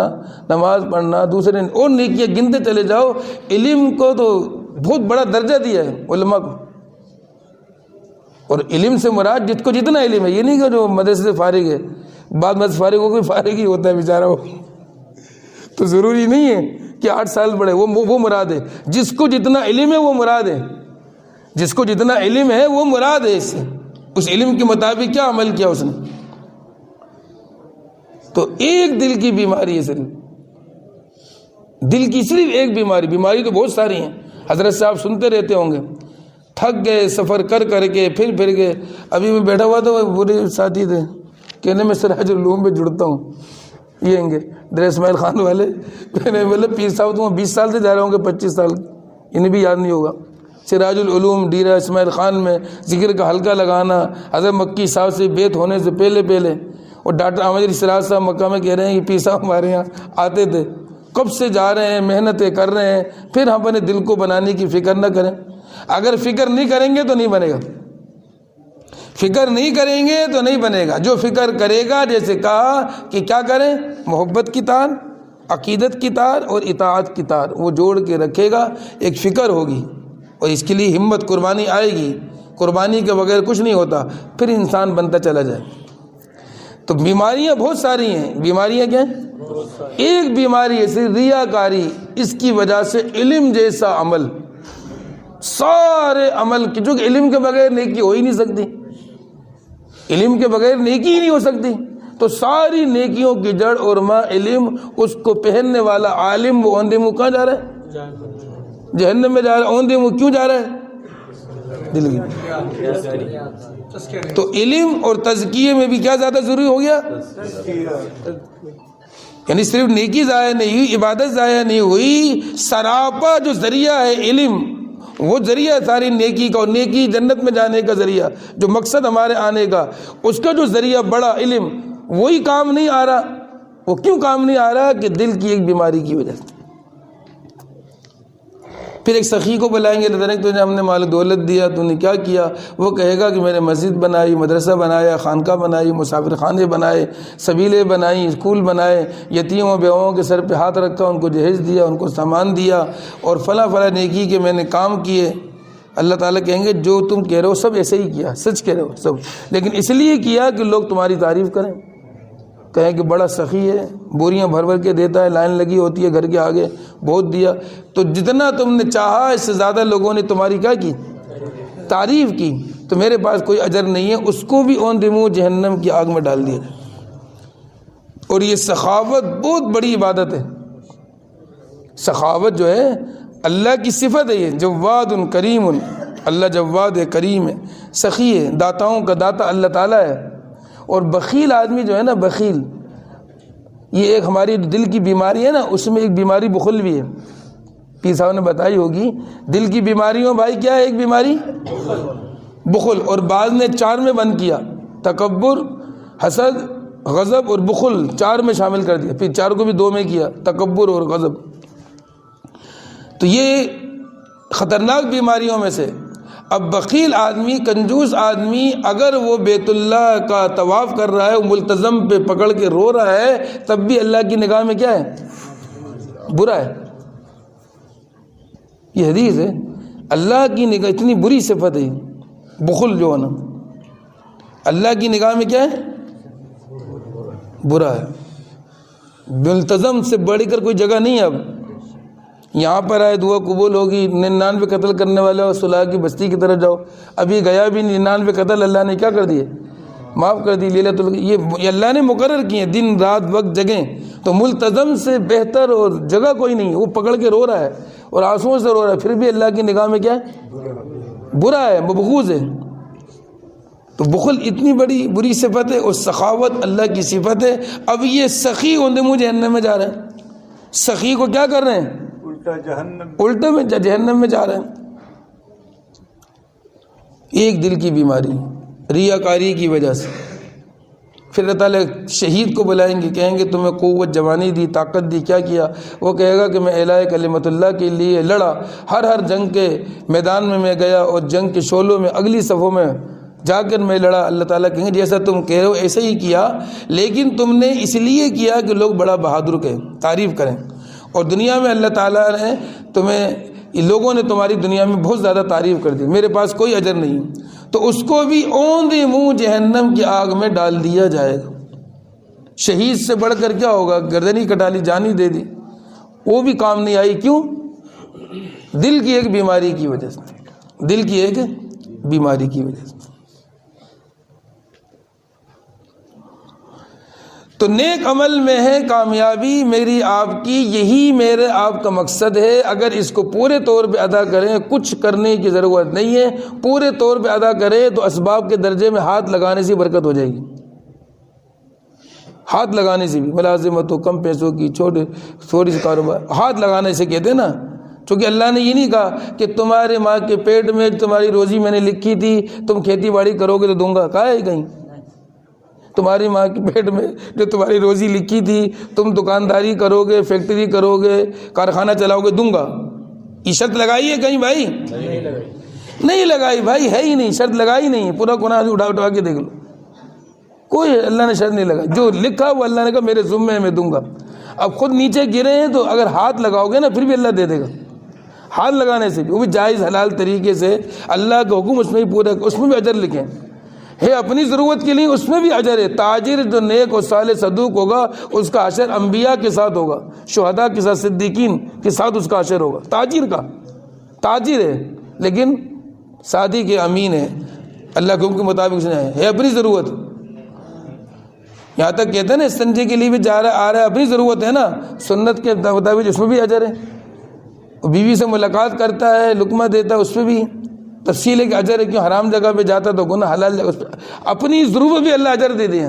نماز پڑھنا، دوسرے اور نیکیاں گنتے چلے جاؤ۔ علم کو تو بہت بڑا درجہ دیا ہے علماء کو، اور علم سے مراد جس کو جتنا علم ہے، یہ نہیں کہ جو مدرسے سے فارغ ہے، بعد مدرسے فارغ ہو کوئی فارغ ہی ہوتا ہے بیچارہ، وہ تو ضروری نہیں ہے کہ 8 سال پڑھے، وہ مراد ہے۔ جس کو جتنا علم ہے وہ مراد ہے، جس کو جتنا علم ہے وہ مراد ہے، اس سے اس علم کے مطابق کیا عمل کیا اس نے۔ تو ایک دل کی بیماری ہے، صرف دل کی صرف ایک بیماری تو بہت ساری ہیں۔ حضرت صاحب سنتے رہتے ہوں گے، تھک گئے سفر کر کر کے، پھر گئے۔ ابھی میں بیٹھا ہوا تھا، وہ پورے ساتھی تھے، کہنے میں سراج العلوم پہ جڑتا ہوں، یہ ہوں گے در اسماعیل خان والے، میں نے بولے پیر صاحب تم 20 سال سے جا رہے ہوں گے، 25 سال، انہیں بھی یاد نہیں ہوگا۔ سراج العلوم ڈیرہ اسماعیل خان میں ذکر کا حلقہ لگانا، حضرت مکی صاحب سے بیعت ہونے سے پہلے، اور ڈاکٹر احمد علی سراج صاحب مکہ میں کہہ رہے ہیں کہ پیر صاحب ہمارے یہاں آتے تھے، کب سے جا رہے ہیں، محنتیں کر رہے ہیں۔ پھر ہم اپنے دل کو بنانے کی فکر نہ کریں۔ اگر فکر نہیں کریں گے تو نہیں بنے گا، فکر نہیں کریں گے تو نہیں بنے گا۔ جو فکر کرے گا، جیسے کہا کہ کیا کریں، محبت کی تار، عقیدت کی تار اور اطاعت کی تار وہ جوڑ کے رکھے گا، ایک فکر ہوگی، اور اس کے لیے ہمت قربانی آئے گی۔ قربانی کے بغیر کچھ نہیں ہوتا، پھر انسان بنتا چلا جائے۔ تو بیماریاں بہت ساری ہیں۔ بیماریاں کیا ہیں؟ ایک بیماری ہے صرف ریاکاری، اس کی وجہ سے علم جیسا عمل، سارے عمل کی، چونکہ علم کے بغیر نیکی ہو ہی نہیں سکتی، علم کے بغیر نیکی ہی نہیں ہو سکتی، تو ساری نیکیوں کی جڑ اور ماں علم۔ اس کو پہننے والا عالم وہ اوندھے منہ کہاں جا رہا ہے؟ جہنم میں جا رہا ہے۔ اوندھے منہ کیوں جا رہا ہے؟ دل کی۔ تو علم اور تزکیے میں بھی کیا زیادہ ضروری ہو گیا؟ یعنی صرف نیکی ضائع نہیں ہوئی، عبادت ضائع نہیں ہوئی، سراپا جو ذریعہ ہے علم، وہ ذریعہ ساری نیکی کا، اور نیکی جنت میں جانے کا ذریعہ، جو مقصد ہمارے آنے کا، اس کا جو ذریعہ بڑا علم، وہی کام نہیں آ رہا۔ وہ کیوں کام نہیں آ رہا؟ کہ دل کی ایک بیماری کی وجہ سے۔ پھر ایک سخی کو بلائیں گے، تجھے ہم نے مال دولت دیا، تو نے کیا کیا؟ وہ کہے گا کہ میں نے مسجد بنائی، مدرسہ بنایا، خانقاہ بنائی، مسافر خانے بنائے، سبیلیں بنائیں، اسکول بنائے، یتیموں بیواؤں کے سر پہ ہاتھ رکھا، ان کو جہیز دیا، ان کو سامان دیا، اور فلاں نیکی کے میں نے کام کیے۔ اللہ تعالیٰ کہیں گے جو تم کہہ رہے ہو سب ایسے ہی کیا، سچ کہہ رہے ہو سب، لیکن اس لیے کیا کہ لوگ تمہاری تعریف کریں، کہیں کہ بڑا سخی ہے، بوریاں بھر کے دیتا ہے، لائن لگی ہوتی ہے گھر کے آگے، بہت دیا۔ تو جتنا تم نے چاہا اس سے زیادہ لوگوں نے تمہاری کیا کی؟ تعریف کی، تو میرے پاس کوئی اجر نہیں ہے، اس کو بھی اوندھے منہ جہنم کی آگ میں ڈال دیا جائے۔ اور یہ سخاوت بہت بڑی عبادت ہے۔ سخاوت جو ہے اللہ کی صفت ہے، یہ جواد کریم، اللہ جواد ہے، کریم ہے، سخی ہے، داتاؤں کا داتا اللہ تعالیٰ ہے۔ اور بخیل آدمی جو ہے نا، بخیل، یہ ایک ہماری دل کی بیماری ہے نا، اس میں ایک بیماری بخل بھی ہے، پیر صاحب نے بتائی ہوگی۔ دل کی بیماریوں بھائی کیا ہے؟ ایک بیماری بخل، اور بعض نے 4 میں بند کیا، تکبر، حسد، غضب اور بخل 4 میں شامل کر دیا، پھر 4 کو بھی 2 میں کیا، تکبر اور غضب۔ تو یہ خطرناک بیماریوں میں سے۔ اب بخیل آدمی، کنجوس آدمی، اگر وہ بیت اللہ کا طواف کر رہا ہے، وہ ملتزم پہ پکڑ کے رو رہا ہے، تب بھی اللہ کی نگاہ میں کیا ہے؟ برا ہے۔ یہ حدیث ہے، اللہ کی نگاہ اتنی بری صفت ہے بخل جو ہے نا، اللہ کی نگاہ میں کیا ہے؟ برا ہے۔ ملتزم سے بڑھ کر کوئی جگہ نہیں ہے۔ اب یہاں پر آئے دعا قبول ہوگی، 99 قتل کرنے والے اور صلاح کی بستی کی طرف جاؤ، ابھی گیا بھی 99 قتل اللہ نے کیا کر دیے؟ معاف کر دی۔ لیلۃ یہ اللہ نے مقرر کیے دن رات وقت جگہیں، تو ملتزم سے بہتر اور جگہ کوئی نہیں۔ وہ پکڑ کے رو رہا ہے اور آنسوؤں سے رو رہا ہے، پھر بھی اللہ کی نگاہ میں کیا ہے؟ برا ہے، مبغوض ہے۔ تو بخل اتنی بری صفت ہے، اور سخاوت اللہ کی صفت ہے۔ اب یہ سخی اندمو جہنم میں جا رہے ہیں، سخی کو کیا کر رہے ہیں؟ الٹا میں جہنم میں جا رہے ہیں۔ ایک دل کی بیماری، ریاکاری کی وجہ سے۔ پھر اللہ تعالیٰ شہید کو بلائیں گے، کہیں گے تمہیں قوت جوانی دی، طاقت دی، کیا کیا؟ وہ کہے گا کہ میں اعلاء کلمت اللہ کے لیے لڑا، ہر جنگ کے میدان میں گیا، اور جنگ کے شعلوں میں اگلی صفوں میں جا کر میں لڑا۔ اللہ تعالیٰ کہیں گے جیسا تم کہہ رہے ہو ایسے ہی کیا، لیکن تم نے اس لیے کیا کہ لوگ بڑا بہادر کہیں، تعریف کریں، اور دنیا میں اللہ تعالیٰ نے تمہیں، لوگوں نے تمہاری دنیا میں بہت زیادہ تعریف کر دی، میرے پاس کوئی اجر نہیں، تو اس کو بھی اوندے منہ جہنم کی آگ میں ڈال دیا جائے گا۔ شہید سے بڑھ کر کیا ہوگا؟ گردنی کٹا لی، جان ہی دے دی، وہ بھی کام نہیں آئی۔ کیوں؟ دل کی ایک بیماری کی وجہ سے، دل کی ایک بیماری کی وجہ سے۔ تو نیک عمل میں ہے کامیابی میری آپ کی، یہی میرے آپ کا مقصد ہے۔ اگر اس کو پورے طور پہ ادا کریں، کچھ کرنے کی ضرورت نہیں ہے، پورے طور پہ ادا کریں تو اسباب کے درجے میں ہاتھ لگانے سے برکت ہو جائے گی۔ ہاتھ لگانے سے بھی، ملازمت ہو، کم پیسوں کی، تھوڑی سی کاروبار، ہاتھ لگانے سے کہتے ہیں نا، چونکہ اللہ نے یہ نہیں کہا کہ تمہارے ماں کے پیٹ میں تمہاری روزی میں نے لکھی تھی، تم کھیتی باڑی کرو گے تو دوں گا، کہا ہے کہیں؟ تمہاری ماں کے پیٹ میں جو تمہاری روزی لکھی تھی، تم دکانداری کرو گے، فیکٹری کرو گے، کارخانہ چلاؤ گے، دوں گا، یہ شرط لگائی ہے کہیں بھائی؟ نہیں لگائی بھائی، ہے ہی نہیں، شرط لگائی نہیں۔ پورا قرآن اٹھا کے دیکھ لو، کوئی اللہ نے شرط نہیں لگائی، جو لکھا وہ اللہ نے کہا میرے ذمے میں دوں گا۔ اب خود نیچے گرے ہیں تو اگر ہاتھ لگاؤ گے نا پھر بھی اللہ دے دے گا۔ ہاتھ لگانے سے بھی، وہ بھی جائز حلال طریقے سے، اللہ کا حکم اس میں بھی پورا، اس میں بھی اجر لکھیں ہے، اپنی ضرورت کے لیے اس میں بھی اجر ہے۔ تاجر جو نیک اور صالح صدوق ہوگا اس کا عشر انبیاء کے ساتھ ہوگا، شہداء کے ساتھ، صدیقین کے ساتھ اس کا عشر ہوگا۔ تاجر کا تاجر ہے لیکن صادق کے امین ہے، اللہ کے حکم کے مطابق اس نے ہے اپنی ضرورت۔ یہاں تک کہتے ہیں نا استنجے کے لیے بھی جا رہا آ رہا ہے، اپنی ضرورت ہے نا، سنت کے مطابق اس میں بھی اجر ہے۔ بیوی سے ملاقات کرتا ہے، لقمہ دیتا ہے، اس پہ بھی تفصیل ہے کہ اجر ہے، کیوں حرام جگہ پہ جاتا تو گناہ، حلال جگہ پہ اپنی ضرورت بھی اللہ اجر دے دیں،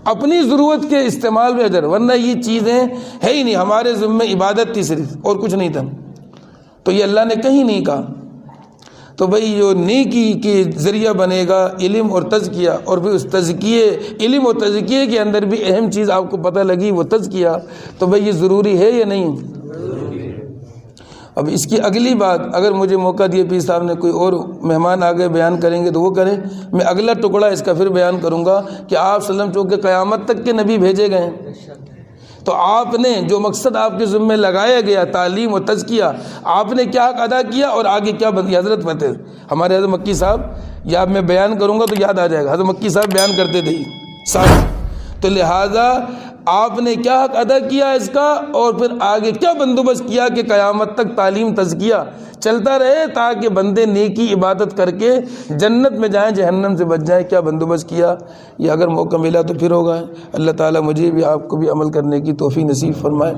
اپنی ضرورت کے استعمال میں اجر، ورنہ یہ چیزیں ہے ہی نہیں، ہمارے ذمہ عبادت تھی صرف اور کچھ نہیں تھا، تو یہ اللہ نے کہیں نہیں کہا۔ تو بھئی جو نیکی کے ذریعہ بنے گا علم اور تزکیہ، اور پھر اس تزکیے، علم اور تزکیے کے اندر بھی اہم چیز آپ کو پتہ لگی وہ تزکیہ، تو بھئی یہ ضروری ہے یا نہیں؟ اب اس کی اگلی بات، اگر مجھے موقع دیے پیر صاحب نے، کوئی اور مہمان آگے بیان کریں گے تو وہ کریں، میں اگلا ٹکڑا اس کا پھر بیان کروں گا کہ آپ صلی اللہ علیہ وسلم چونکہ قیامت تک کے نبی بھیجے گئے ہیں، تو آپ نے جو مقصد آپ کے ذمہ لگایا گیا تعلیم و تزکیہ، آپ نے کیا حق ادا کیا اور آگے کیا بندی؟ حضرت فتح ہمارے حضرت مکی صاحب، یا میں بیان کروں گا تو یاد آ جائے گا، حضرت مکی صاحب بیان کرتے تھے صاحب، تو لہٰذا آپ نے کیا حق ادا کیا اس کا، اور پھر آگے کیا بندوبست کیا کہ قیامت تک تعلیم تزکیہ چلتا رہے تاکہ بندے نیکی عبادت کر کے جنت میں جائیں، جہنم سے بچ جائیں، کیا بندوبست کیا؟ یہ اگر موقع ملا تو پھر ہوگا۔ اللہ تعالیٰ مجھے بھی آپ کو بھی عمل کرنے کی توفیق نصیب فرمائے۔